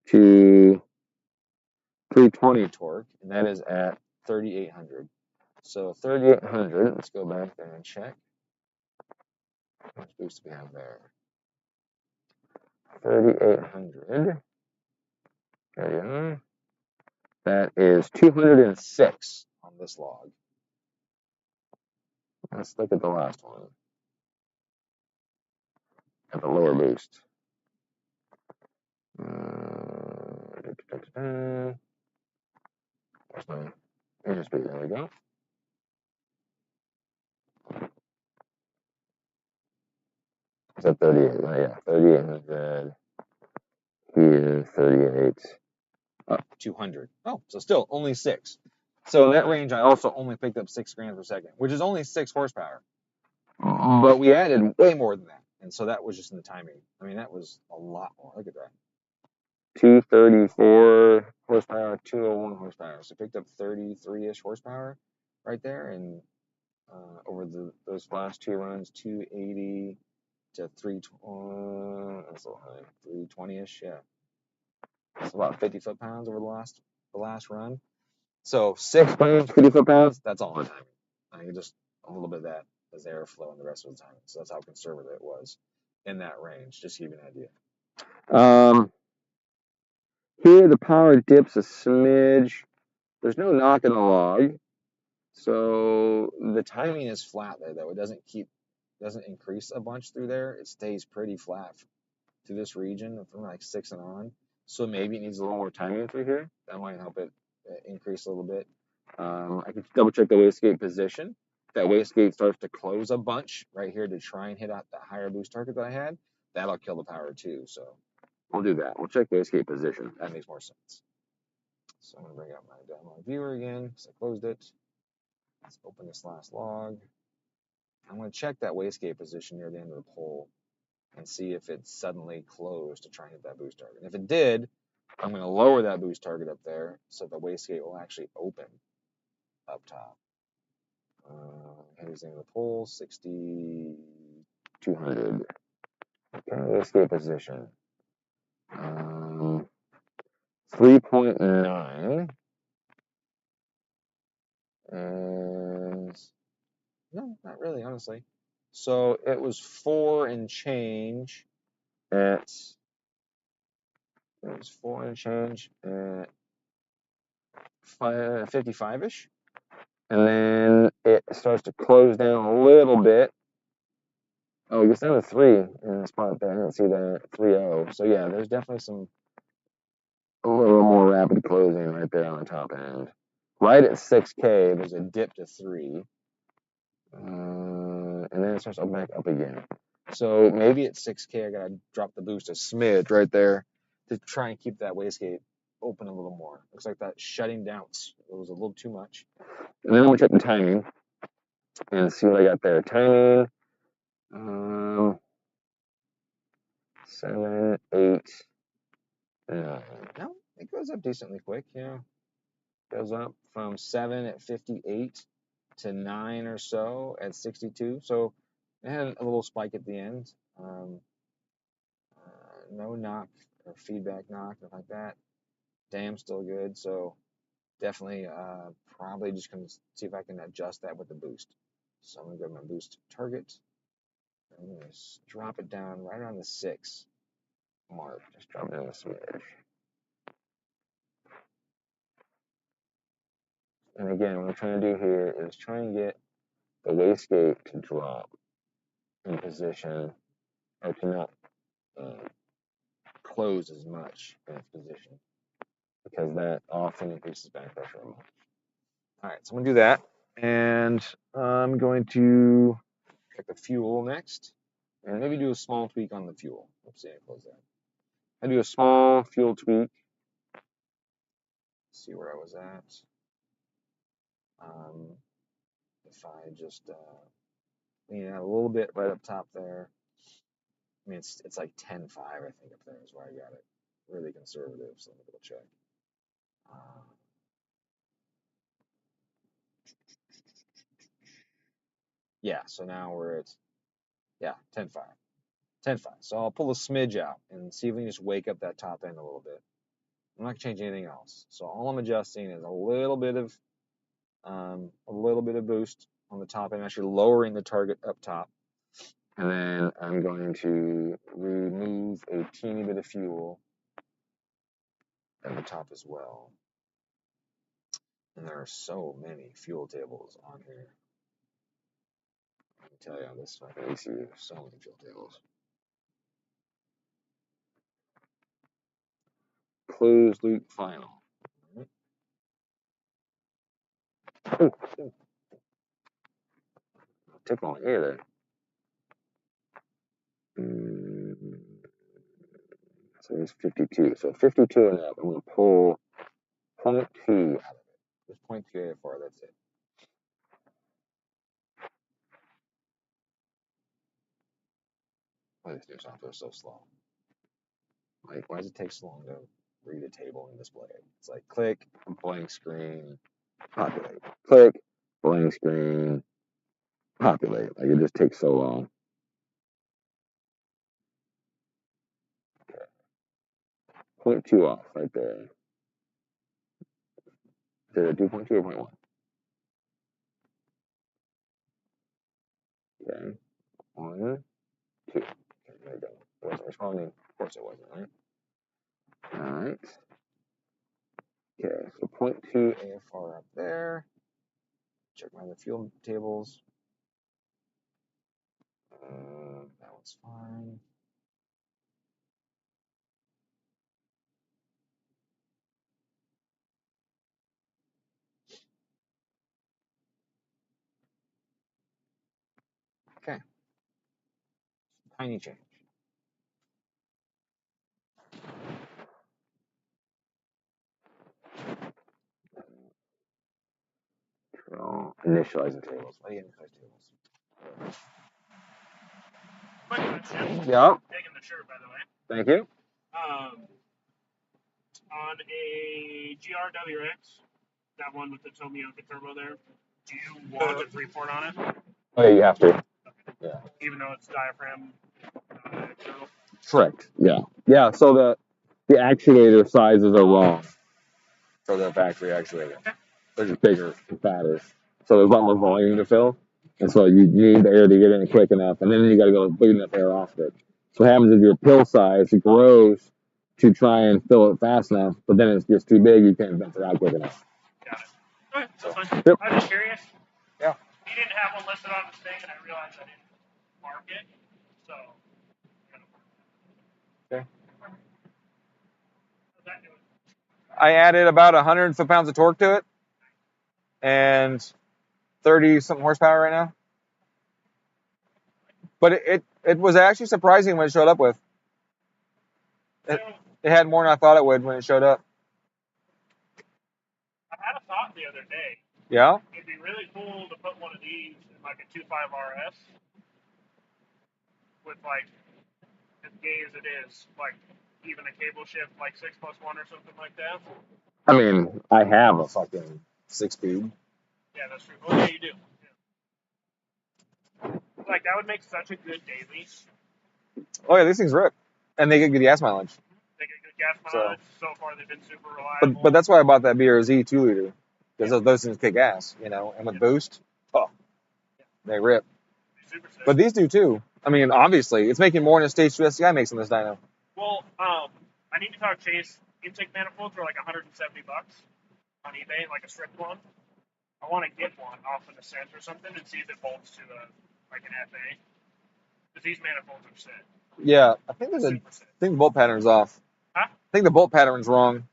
to 320 torque, and that is at 3,800. So 3,800, let's go back there and check. How much boost do we have there? 3,800. That is 206 on this log. Let's look at the last one. At the lower boost. Where's my interest speed? There we go. Is that 38? Oh, yeah, 3800. Here, 38. Up 200. Oh, so still only 6. So in that range, I also only picked up 6 grams per second, which is only 6 horsepower. But we added way more than that. And so that was just in the timing. I mean, that was a lot more. Look at that. 234 horsepower, 201 horsepower. So picked up 33-ish horsepower right there. And over those last 2 runs, 280 to 320, that's a little high, 320-ish, yeah. It's about 50 foot-pounds over the last run. So 6 grams, 50 foot-pounds, that's all the timing. I mean, just a little bit of that as airflow and the rest of the timing. So that's how conservative it was in that range, just to give you an idea. Here the power dips a smidge. There's no knock in the log. So the timing is flat there, though. It doesn't increase a bunch through there. It stays pretty flat through this region from like 6 and on. So maybe it needs a little more timing through here. That might help it increase a little bit. I can double check the wastegate position. If that wastegate starts to close a bunch right here to try and hit out the higher boost target that I had, that'll kill the power too. So we'll do that. We'll check wastegate position. That makes more sense. So I'm going to bring up my demo viewer again because I closed it. Let's open this last log. I'm going to check that wastegate position near the end of the pole and see if it suddenly closed to try and hit that boost target. And if it did, I'm going to lower that boost target up there so the wastegate will actually open up top. Here's the end of the pole, 6,200. Okay, wastegate position. 3.9 is no, not really, honestly. So it was 4 and change at 55-ish. And then it starts to close down a little bit. Oh, it gets down to 3 in the spot there. I didn't see that. 3.0. So yeah, there's definitely a little more rapid closing right there on the top end. Right at 6K, there's a dip to 3. And then it starts to back up again. So maybe at 6K, I gotta drop the boost a smidge right there to try and keep that wastegate open a little more. Looks like that shutting down was a little too much. And then I'm gonna check the timing and see what I got there. Timing, 7, 8, 9. No, it goes up decently quick. Goes up from 7 at 58 to 9 or so at 62. So it had a little spike at the end. No knock or feedback knock, nothing like that. Damn, still good. So definitely probably just going to see if I can adjust that with the boost. So I'm going to go to my boost target. I'm going to drop it down right around the 6 mark. Just drop it in a smidge. And again, what I'm trying to do here is try and get the wastegate to drop in position or to not close as much in its position, because that often increases back pressure. All right, so I'm going to do that. And I'm going to check the fuel next. And maybe do a small tweak on the fuel. Let's see, I close that. I do a small fuel tweak. See where I was at. If I just lean out a little bit right up top there. I mean, it's like 10.5, I think, up there is where I got it. Really conservative, so let me double check. Yeah, so now we're at, 10.5. 10.5. So I'll pull a smidge out and see if we can just wake up that top end a little bit. I'm not going to change anything else. So all I'm adjusting is a little bit of boost on the top end, actually lowering the target up top. And then I'm going to remove a teeny bit of fuel at the top as well. And there are so many fuel tables on here. I can tell you on this fucking ECU, so many fuel tables. closed loop final. Ooh, ooh. Tickle my ear there. So it's 52. So 52 and up. I'm going to pull 0.2 out of it. Just 0.2 AFR, that's it. Why does this new software so slow? Like, why does it take so long to read a table and display it? It's like click, blank screen, populate. Click, blank screen, populate. Like, it just takes so long. Okay. 0.2 off right there. Did it do 0.2 or 0.1? Okay. 1, 2. Okay, there we go. It wasn't responding. Of course it wasn't, right? Alright. Okay, so 0.2 AFR up there. Check my other fuel tables. That one's fine. Okay. Tiny change. Control. Initializing tables. Why do you initialize tables? Quick question. Yeah. Taking the shirt, by the way. Thank you. On a GR-WRX, that one with the Tomioka turbo there, do you want a 3-port on it? Oh, yeah, you have to. Yeah. Even though it's diaphragm external? Correct. Yeah. Yeah, so the actuator sizes are wrong for the factory actuator. They're just bigger and fatter. So there's a lot more volume to fill. And so you need the air to get in quick enough. And then you got to go bleed enough air off it. So what happens is your pill size grows to try and fill it fast enough. But then it gets too big, you can't vent it out quick enough. Got it. Okay, that's fine. Yep. I was just curious. Yeah. You didn't have one listed on this thing, and I realized I didn't mark it. So. Okay. How's that doing? I added about 100 foot-pounds of torque to it and 30-something horsepower right now. But it was actually surprising when it showed up with. It had more than I thought it would when it showed up. I had a thought the other day. Yeah? It'd be really cool to put one of these in like a 2.5 RS with like, as gay as it is, like even a cable shift like 6+1 or something like that. I mean, I have a fucking 6-speed. Yeah, that's true. Oh, yeah, you do. Yeah. Like, that would make such a good daily. Oh, yeah, these things rip. And they get good gas mileage. They get good gas mileage. So far, they've been super reliable. But that's why I bought that BRZ 2-liter. Because those things kick gas, you know. And with boost, they rip. Super sick. But these do too. I mean, obviously, it's making more than a Stage 2 SCI makes on this dyno. Well, I need to talk Chase. Intake manifolds are like $170 on eBay, like a stripped one. I want to get one off an Ascent or something and see if it bolts to like an FA. Because these manifolds are sick. Yeah, I think the bolt pattern's off. Huh? I think the bolt pattern's wrong.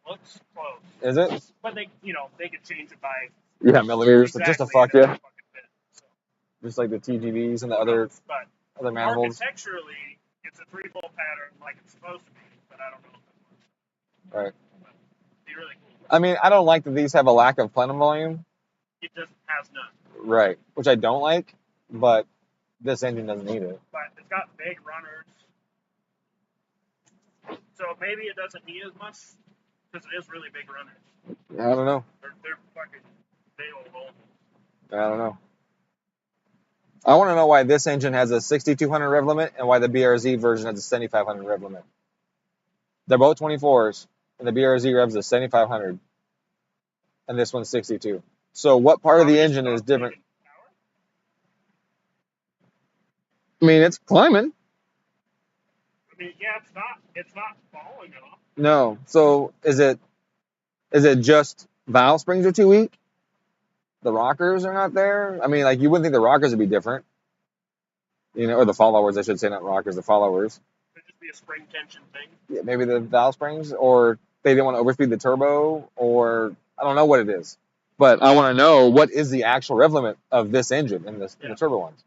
Looks close. Is it? But they could change it by millimeters, exactly just to fuck you. fit, so. Just like the TGVs and the other manifolds. Architecturally, it's a 3-bolt pattern like it's supposed to be, but I don't know if that works. Right. It'd be really cool. I mean, I don't like that these have a lack of plenum volume. It just has none. Right. Which I don't like, but this engine doesn't need it. But it's got big runners. So maybe it doesn't need as much, because it is really big runners. I don't know. They're fucking big old. I don't know. I want to know why this engine has a 6,200 rev limit and why the BRZ version has a 7,500 rev limit. They're both 24s, and the BRZ revs is 7,500, and this one's 62. So what part of the engine is different? I mean, it's climbing. I mean, yeah, it's not falling off. No. So is it just valve springs are too weak? The rockers are not there? I mean, like, you wouldn't think the rockers would be different. You know, or the followers, I should say, not rockers, the followers. Could just be a spring tension thing. Yeah, maybe the valve springs, or they didn't want to overspeed the turbo, or I don't know what it is. But I want to know what is the actual rev limit of this engine in the turbo ones.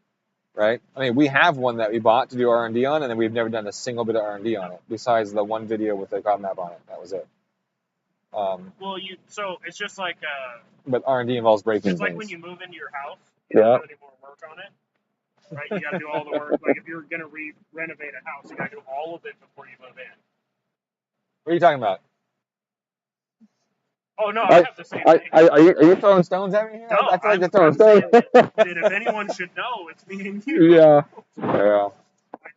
right? I mean, we have one that we bought to do R&D on, and then we've never done a single bit of R&D on it, besides the one video with the Cobb map on it. That was it. Well, so it's just like But R&D involves breaking it's like things. when you move into your house, you don't Yeah. do any more work on it, right? You got to do all the work. Like if you're gonna renovate a house, you got to do all of it before you move in. What are you talking about? Oh no, I have the same thing. Are you throwing stones at me here? No, I feel like you're I'm throwing stones. saying that if anyone should know, it's me and you. Yeah. My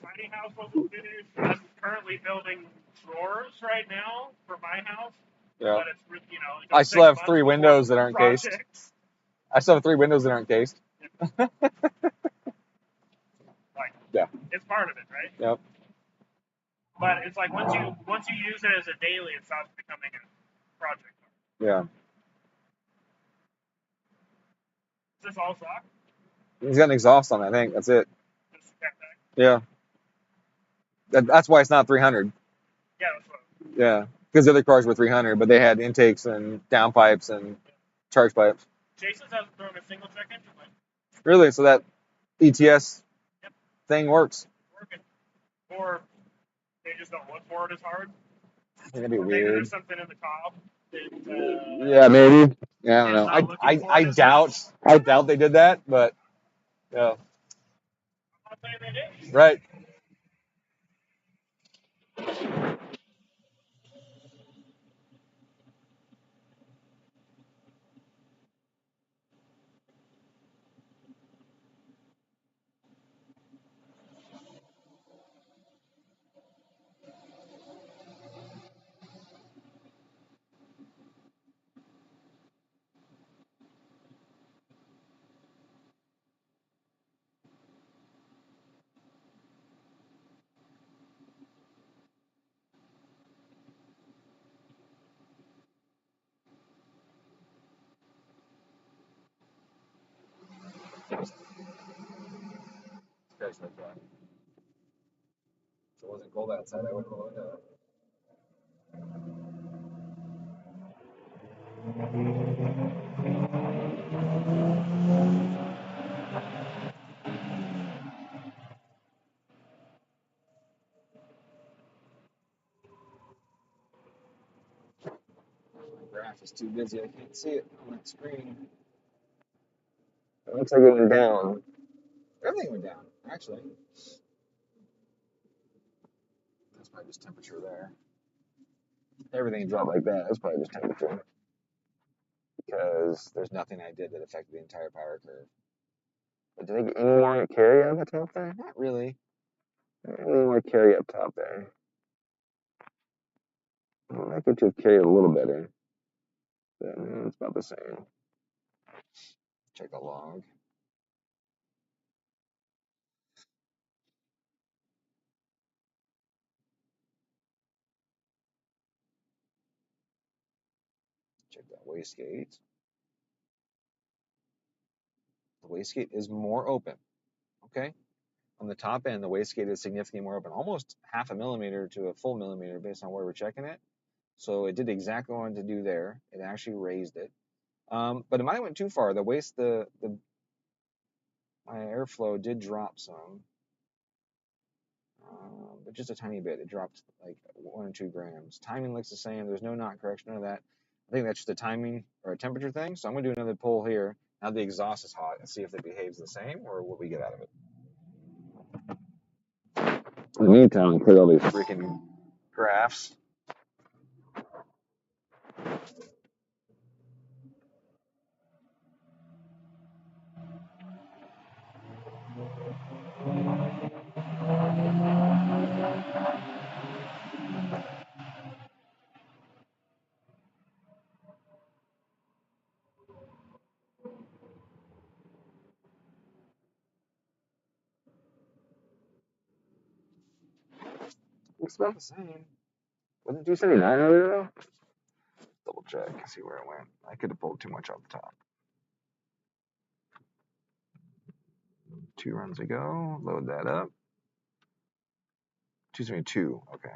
tiny house wasn't finished. I'm currently building drawers right now for my house. Yeah. But it's, you know, it I does still take have months 3 before windows that aren't cased. projects. I still have 3 windows that aren't cased. Like, Yeah. it's part of it, right? Yep. But it's like once you use it as a daily, it stops becoming a project. Yeah. Is this all stock? He's got an exhaust on it, I think. That's it. Just cat back? Yeah. That's why it's not 300. Yeah, that's what. Yeah. Because the other cars were 300, but they had intakes and downpipes and charge pipes. Jason's hasn't thrown a single check engine light. Really? So that ETS Yep. thing works? Working. Or they just don't look for it as hard. I think that'd be Or maybe weird. there's something in the Cobb that, Yeah, maybe. Yeah, I don't it's know. not looking for I it as doubt they did that, but yeah. I'm not saying they did. Right. If it wasn't cold outside, I wouldn't roll into it. My graph is too busy. I can't see it on that screen. It looks like it went down. Everything went down, actually. That's probably just temperature there. Everything dropped like that. That's probably just temperature. Because there's nothing I did that affected the entire power curve. But did I get any more carry up top there? Not really. Not really any more carry up top there. I'd like it to have carried a little better. But it's about the same. Check the log. Check that wastegate. The wastegate is more open. Okay? On the top end, the wastegate is significantly more open, almost half a millimeter to a full millimeter based on where we're checking it. So it did exactly what I wanted to do there. It actually raised it. But it might have went too far. My airflow did drop some, but just a tiny bit. It dropped like 1 or 2 grams. Timing looks the same. There's no knot correction, none of that. I think that's just a timing or a temperature thing. So I'm going to do another pull here. Now the exhaust is hot and see if it behaves the same or what we get out of it. In the meantime, I'll put all these freaking graphs. Looks about the same. Wasn't 279 earlier though? Double check, see where it went. I could have pulled too much off the top. 2 runs ago, load that up. 272, okay.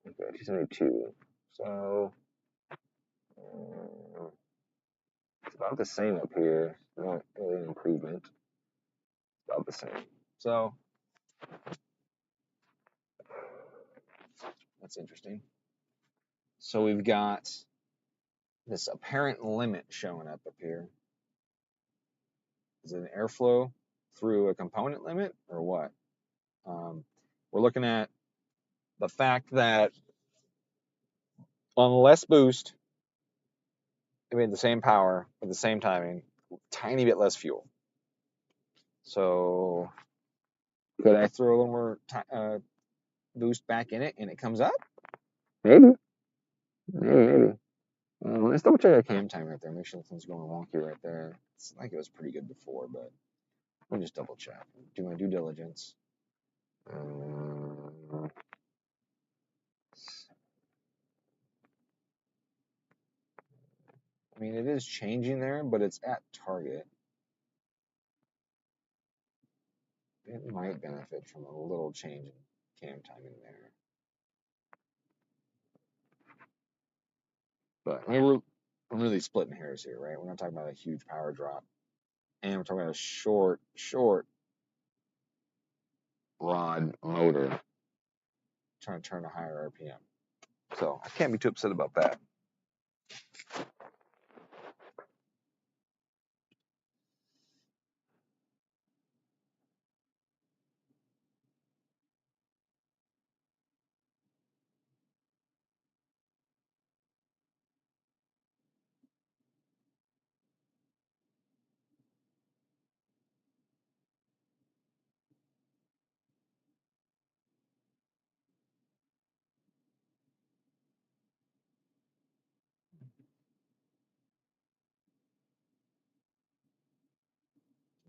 Okay, 272. So It's about the same up here. Not really an improvement. It's about the same. So that's interesting. So we've got this apparent limit showing up here. Is it an airflow through a component limit or what? We're looking at the fact that on less boost, it made the same power with the same timing, tiny bit less fuel. So could I throw a little more boost back in it and it comes up? Maybe. Let's double check our cam time right there. Make sure nothing's going wonky right there. It's like it was pretty good before, but we'll just double check. Do my due diligence. I mean, it is changing there, but it's at target. It might benefit from a little change in cam timing there. But I mean, we're really splitting hairs here, right? We're not talking about a huge power drop. And we're talking about a short rod motor trying to turn a higher RPM. So I can't be too upset about that.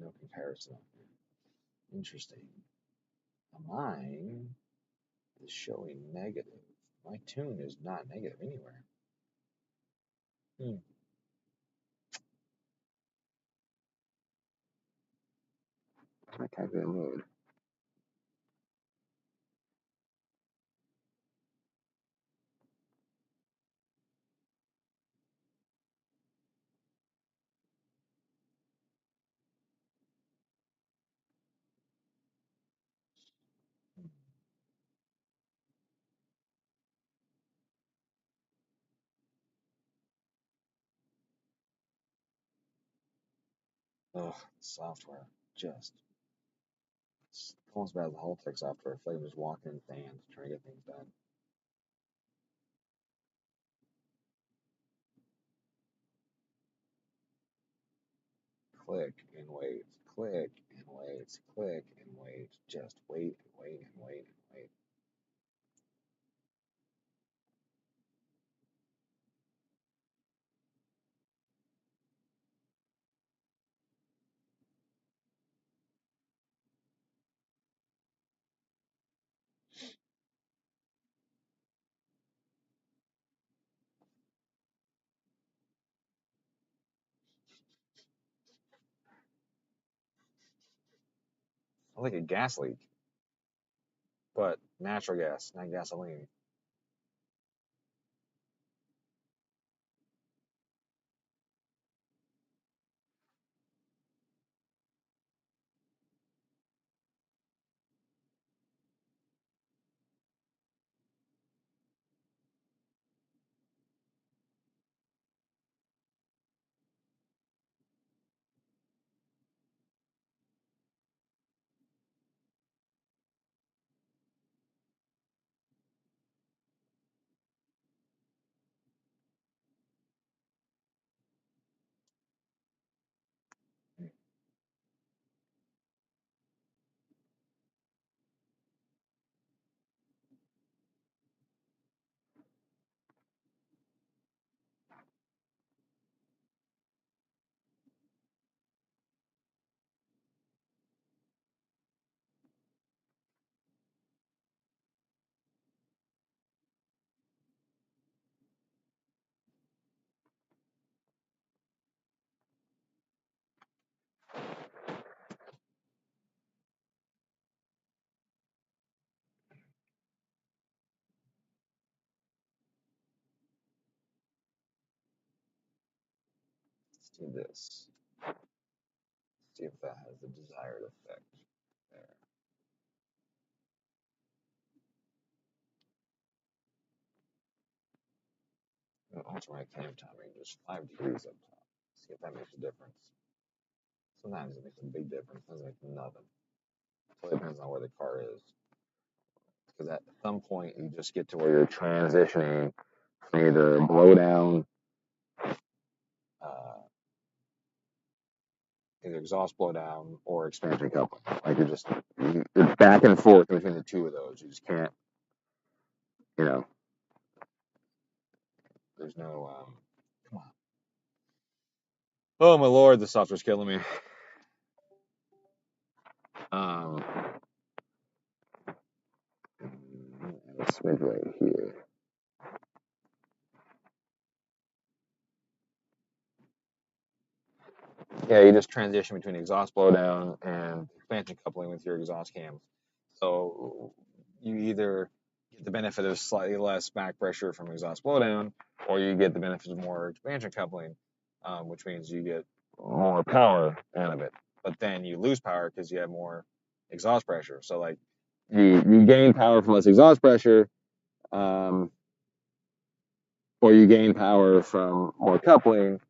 No comparison. Interesting. Mine is showing negative. My tune is not negative anywhere. I type in load. Ugh, software. Just it's almost bad as the whole tech software. I feel like I'm just walking in fans trying to get things done. Click and wait. Click and wait. Click and wait. Just wait and wait and wait and wait. I like a gas leak, but natural gas, not gasoline. do this. See if that has the desired effect there. I'm gonna alter my cam timing just 5 degrees up top. See if that makes a difference. Sometimes it makes a big difference. Doesn't make nothing. So it depends on where the car is. Because at some point you just get to where you're transitioning from either blow down, either exhaust blow down or expansion coupling. Like you're back and forth between the two of those. You just can't, you know. There's no. Come on. Oh my lord, the software's killing me. Let's switch right here. Yeah, you just transition between exhaust blowdown and expansion coupling with your exhaust cams. So you either get the benefit of slightly less back pressure from exhaust blowdown, or you get the benefit of more expansion coupling, which means you get more power out of it. But then you lose power because you have more exhaust pressure. So like you gain power from less exhaust pressure, or you gain power from more coupling,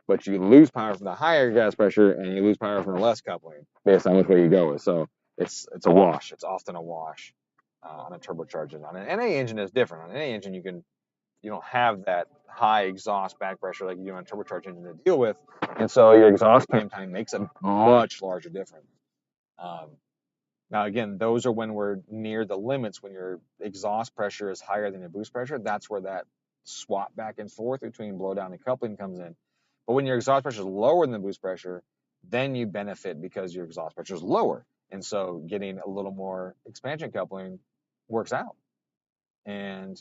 but you lose power from the higher gas pressure and you lose power from the less coupling based on which way you go with. So it's a wash. It's often a wash on a turbocharged engine. On an NA engine is different. On an NA engine you don't have that high exhaust back pressure like you do on a turbocharged engine to deal with, and so your exhaust cam time makes a much larger difference. Now again, those are when we're near the limits, when your exhaust pressure is higher than your boost pressure. That's where that swap back and forth between blowdown and coupling comes in. But when your exhaust pressure is lower than the boost pressure, then you benefit because your exhaust pressure is lower. And so getting a little more expansion coupling works out. And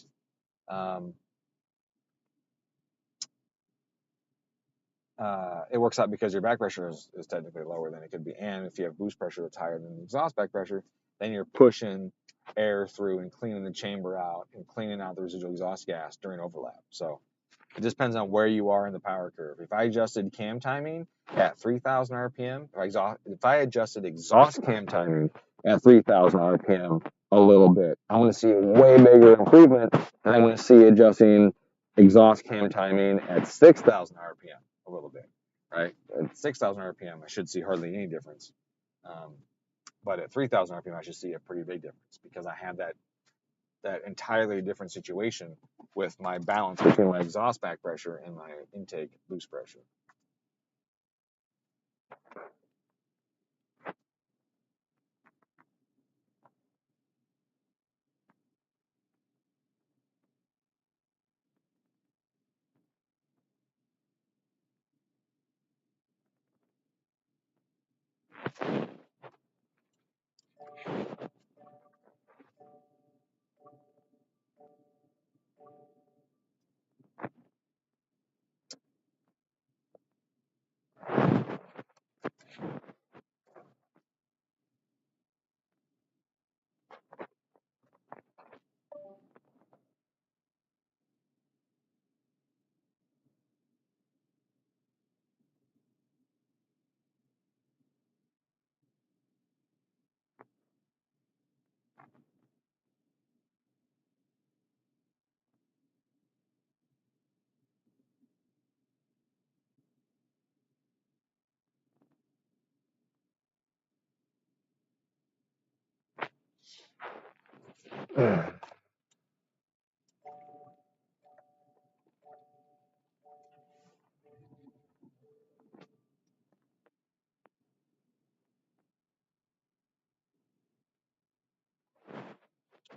it works out because your back pressure is technically lower than it could be. And if you have boost pressure that's higher than the exhaust back pressure, then you're pushing air through and cleaning the chamber out and cleaning out the residual exhaust gas during overlap. So it just depends on where you are in the power curve. If I adjusted cam timing at 3,000 RPM, if I adjusted exhaust cam timing at 3,000 RPM a little bit, I'm going to see a way bigger improvement than I'm going to see adjusting exhaust cam timing at 6,000 RPM a little bit, right? At 6,000 RPM, I should see hardly any difference. But at 3,000 RPM, I should see a pretty big difference because I have that entirely different situation with my balance between my exhaust back pressure and my intake boost pressure.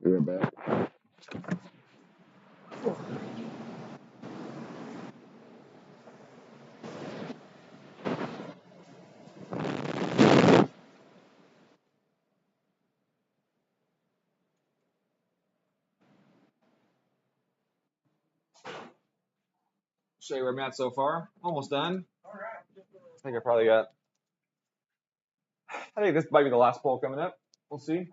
You're back. Show you where I'm at so far. Almost done. I think I think this might be the last poll coming up. We'll see.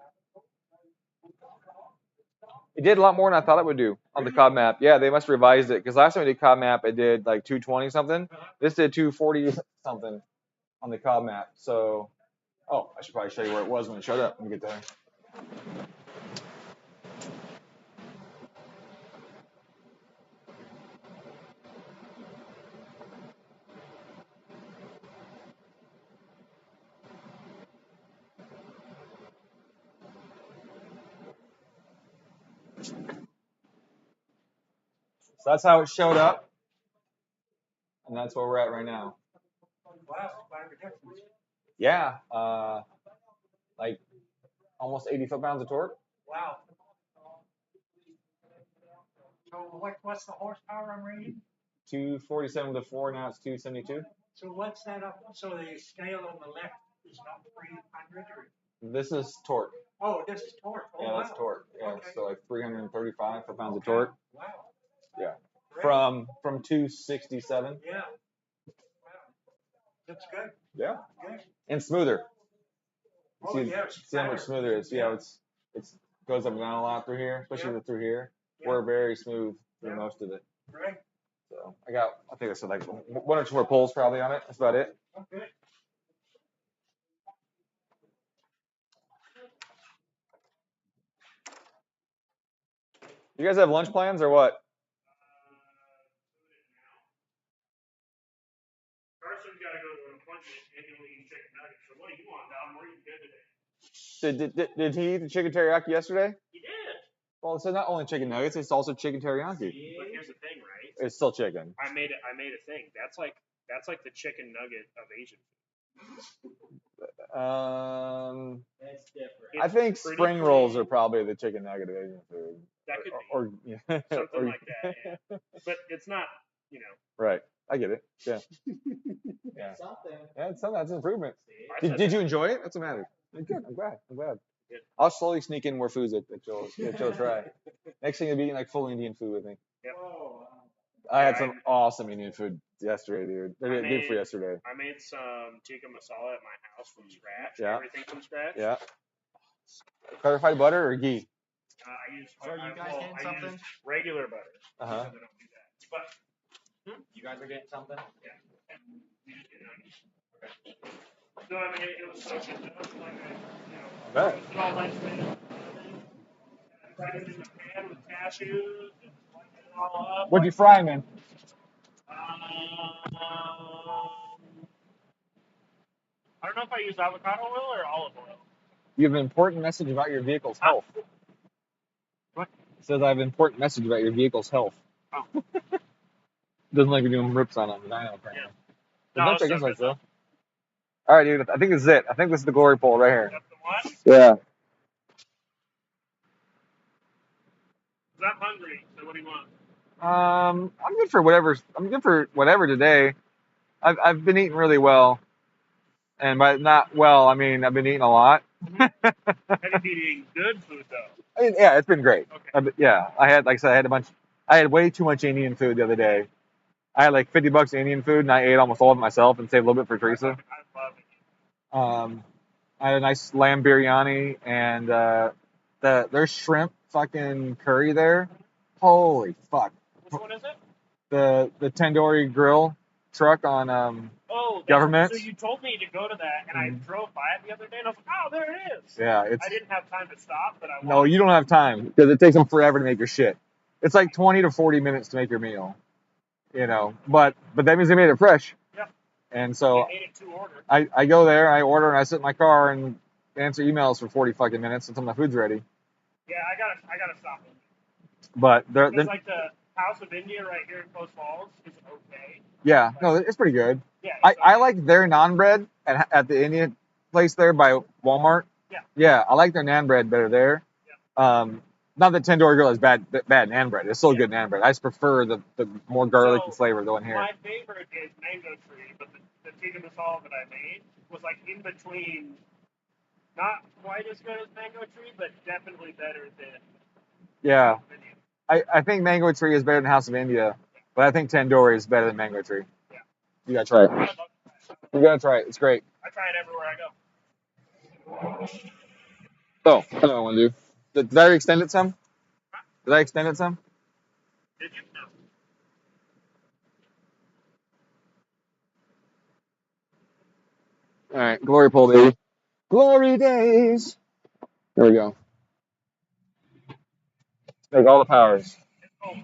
It did a lot more than I thought it would do on the Cobb map. Yeah, they must have revised it because last time we did Cobb map, it did like 220 something. This did 240 something on the Cobb map. So, oh, I should probably show you where it was when it showed up. Let me get there. So that's how it showed up, and that's where we're at right now. Wow, quite a difference. Yeah, like almost 80 foot-pounds of torque. Wow. So what's the horsepower I'm reading? 247 to 4, now it's 272. So what's that up? So the scale on the left is not 300 or? This is torque. Oh, this is torque. Oh, Yeah, that's wow. torque. Yeah, Okay. so like 335 foot-pounds of torque. Wow. Yeah. Great. From 267. Yeah. Wow. That's good. Yeah. Good. And smoother. Oh, See, yeah, it's see how much better. smoother it is. Yeah, it's goes up and down a lot through here, especially Yeah. through here. Yeah. We're very smooth through Yeah. most of it. Great. So I think I said like one or two more pulls probably on it. That's about it. Okay. You guys have lunch plans or what? Carson's got to go to an appointment and he'll eat chicken nuggets. So what do you want, Dom? What are you good today? Did he eat the chicken teriyaki yesterday? He did. Well, it's not only chicken nuggets, it's also chicken teriyaki. But here's the thing, right? It's still chicken. I made a thing. That's like the chicken nugget of Asian food. That's different. I think It's pretty spring rolls clean. are probably the chicken nugget of Asian food. That could be Or yeah. something or- like that. Yeah. But it's not, Right. I get it. Yeah. Yeah. Yeah, it's something. That's an improvement. Did you enjoy it? That's what matters. Good. I'm glad. Good. I'll slowly sneak in more foods that you'll try. Next thing you'll be eating like full Indian food with me. Yep. I had some awesome Indian food yesterday, dude. They did good for yesterday. I made some tikka masala at my house from scratch. Yeah. Everything from scratch. Yeah. Clarified butter or ghee? I used. So you guys getting I something? used regular butter. Uh-huh. Because I don't do that. But You guys are getting something? no, I mean it was so good. It was like I bet. it was all nice and fried it in the pan with cashews and sliced it all up. What'd you fry, man? I don't know if I used avocado oil or olive oil. You have an important message about your vehicle's health. What? It says I have an important message about your vehicle's health. Oh. Doesn't like me doing rips on them. I know, apparently. Yeah. But No, don't check so inside, good. though. All right, dude. I think this is it. I think this is the glory pole right here. That's the one. Yeah. I'm hungry. So what do you want? I'm good for whatever. I'm good for whatever today. I've been eating really well, and by not well, I mean I've been eating a lot. Have you been eating good food though? I mean, yeah, it's been great. Okay. Yeah, I had, like I said, I had way too much Indian food the other day. I had like $50 Indian food, and I ate almost all of it myself and saved a little bit for Teresa. I love it. I had a nice lamb biryani and their shrimp fucking curry there. Holy fuck! Which one is it? The tandoori grill truck on Oh, Government? So you told me to go to that, and I drove by it the other day, and I was like, oh, there it is. yeah, it's I didn't have time to stop, but I no, wanted you don't have time because it takes them forever to make your shit. It's like 20 to 40 minutes to make your meal, But that means they made it fresh. Yep. And so I made it to order. I go there, I order, and I sit in my car and answer emails for 40 fucking minutes until my food's ready. Yeah, I gotta stop it. But they're It's like the House of India right here in Post Falls is okay. yeah, no, it's pretty good. Yeah. I like their naan bread at the Indian place there by Walmart. Yeah. Yeah, I like their naan bread better there. Not that tandoori grill is bad naan bread. It's still good naan bread. I just prefer the more garlicky flavor going here. My favorite is Mango Tree, but the tikka masala that I made was like in between. Not quite as good as Mango Tree, but definitely better than Yeah, House of India. I think Mango Tree is better than House of India, but I think tandoori is better than Mango Tree. Yeah. You gotta try it. I love it. You gotta try it. It's great. I try it everywhere I go. Oh, I know what I want to do. Did I extend it some? Did I extend it some? Did you? No. All right, glory pole, baby. Glory days. There we go. Make all the powers. It's cold.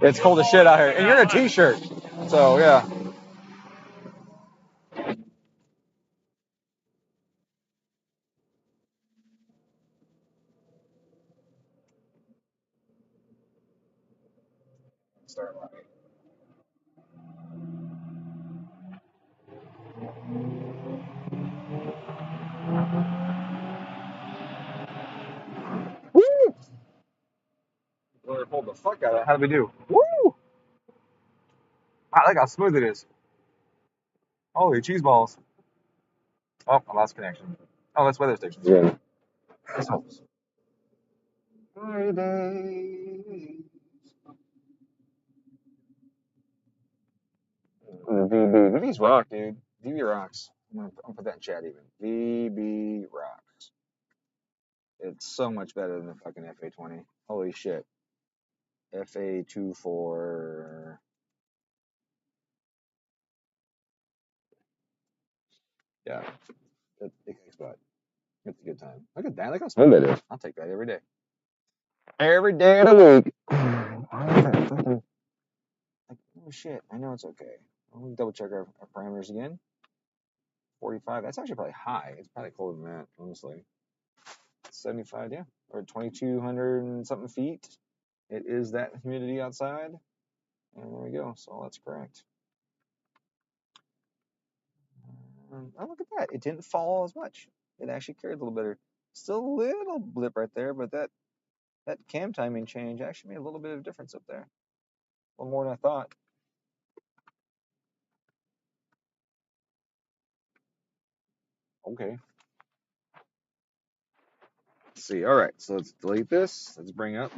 It's cold as shit out here, and you're in a t-shirt, so yeah. Start live. Woo! Glory pulled the fuck out of it. How did we do? Woo! I like how smooth it is. Holy cheese balls. Oh, I lost connection. Oh, that's weather stations. Yeah. This helps. Glory days. VB. VB's rock, dude. VB rocks. I'm gonna put that in chat even. VB rocks. It's so much better than the fucking FA20. Holy shit. FA24. Yeah. It kicks butt. It's a good time. Look at that. Look how smooth it is. I'll take that every day. Every day of the week. Oh shit. I know it's okay. We'll double check our parameters again. 45. That's actually probably high. It's probably colder than that, honestly. 75, yeah. Or 2,200 and something feet. It is that humidity outside. And there we go. So that's correct. Oh, look at that. It didn't fall as much. It actually carried a little better. Still a little blip right there, but that cam timing change actually made a little bit of difference up there. A little more than I thought. Okay. Let's see. All right. So let's delete this. Let's bring up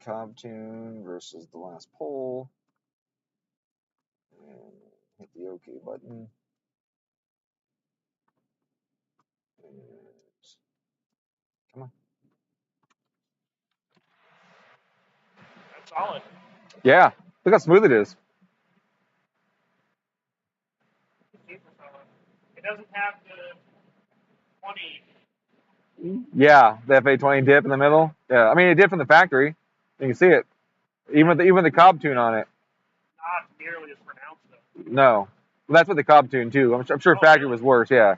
Cobb tune versus the last poll. And hit the OK button. And come on. That's solid. Yeah. Look how smooth it is. Super solid. It doesn't have the 20. Yeah, the FA20 dip in the middle. Yeah, I mean it dipped from the factory. You can see it. Even the Cobb tune on it. Not nearly as pronounced though. No. Well, that's what the Cobb tune too. I'm sure Oh, factory really? was worse. Yeah,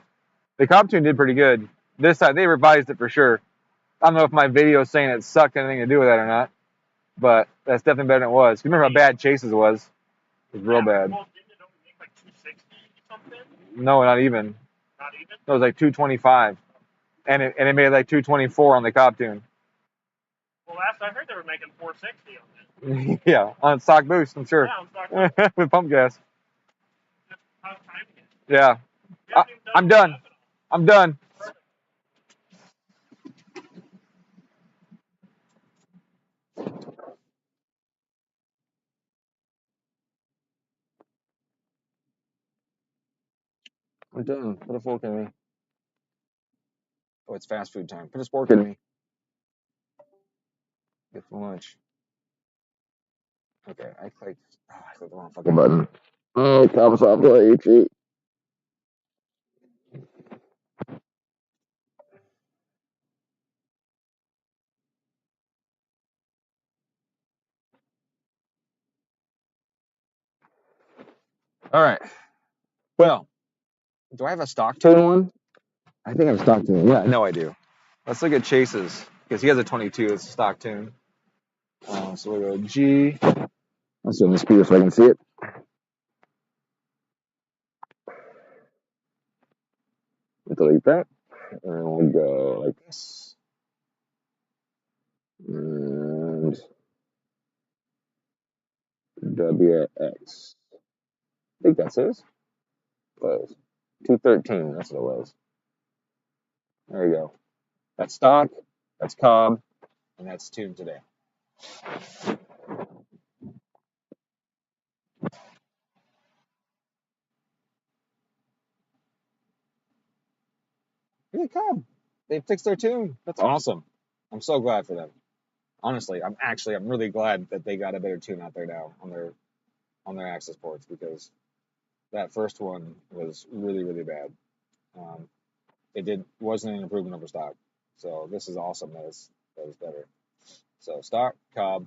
the Cobb tune did pretty good. This time they revised it for sure. I don't know if my video saying it sucked anything to do with that or not, but that's definitely better than it was. You remember how bad Chase's was? It was real Yeah, bad. well, didn't it only make like 260 something? No, not even. Not even? It was like 225, and it made like 224 on the Cobb tune. Well, last I heard they were making 460 on it. Yeah, on stock boost, I'm sure. Yeah, I'm sorry. With pump gas. Just how time it is. Yeah. You haven't even I'm the done. ethanol. I'm done. Perfect. I'm done. Put a fork in me. Oh, it's fast food time. Put a fork in me. Get some lunch. Okay, I clicked the wrong fucking button. Oh, Cobb's off the HE. All right. Well, do I have a stock tune one? I think I have a stock tune. Yeah, no, I do. Let's look at Chase's because he has a 22. It's a stock tune. So we'll go G. Let's do the speaker so I can see it. Delete that. And we'll go like this. And WRX. I think that's his. Was 213. That's what it was. There you go. That's stock. That's Cobb. And that's tuned today. Look at Cobb. they fixed their tune. That's awesome. I'm so glad for them. Honestly, I'm really glad that they got a better tune out there now on their access ports, because that first one was really, really bad. It wasn't an improvement over stock. So this is awesome that it's better. So stock, Cobb,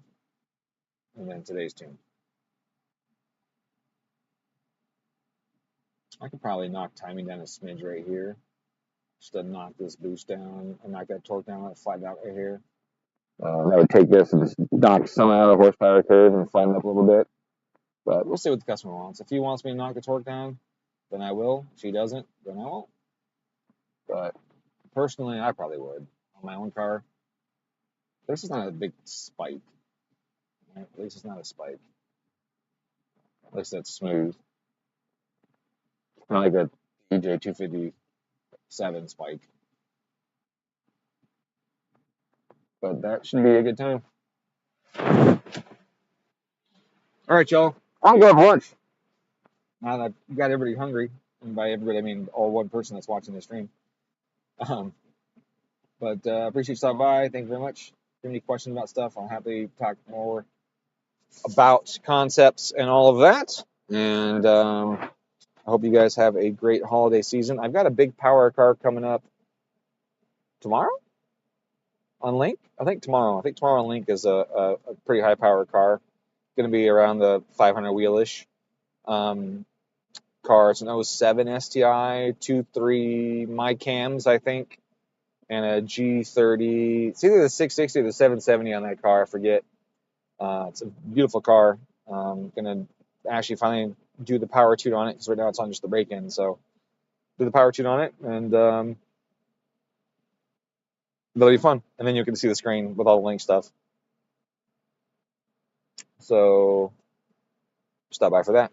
and then today's tune. I could probably knock timing down a smidge right here, just to knock this boost down and knock that torque down, flatten out right here. That would take this and just knock some out of the horsepower curve and flatten up a little bit. But we'll see what the customer wants. If he wants me to knock the torque down, then I will. If he doesn't, then I won't. But personally, I probably would on my own car. This is not a big spike. Right? At least it's not a spike. At least that's smooth. It's not like a DJ 257 spike. But that should be a good time. All right, y'all. I'm going to have lunch. Now that I've got everybody hungry, and by everybody I mean all one person that's watching this stream. But appreciate you stopping by. Thank you very much. If you have any questions about stuff, I'll happily talk more about concepts and all of that. And I hope you guys have a great holiday season. I've got a big power car coming up tomorrow on Link. I think tomorrow on Link is a pretty high power car. Going to be around the 500 wheel-ish car. It's an 07 STI, 2.3 my cams, I think, and a G30. It's either the 660 or the 770 on that car. I forget. It's a beautiful car. Going to actually finally do the power tune on it, because right now it's on just the break-in. So do the power tune on it, and that'll be fun. And then you can see the screen with all the Link stuff. So stop by for that.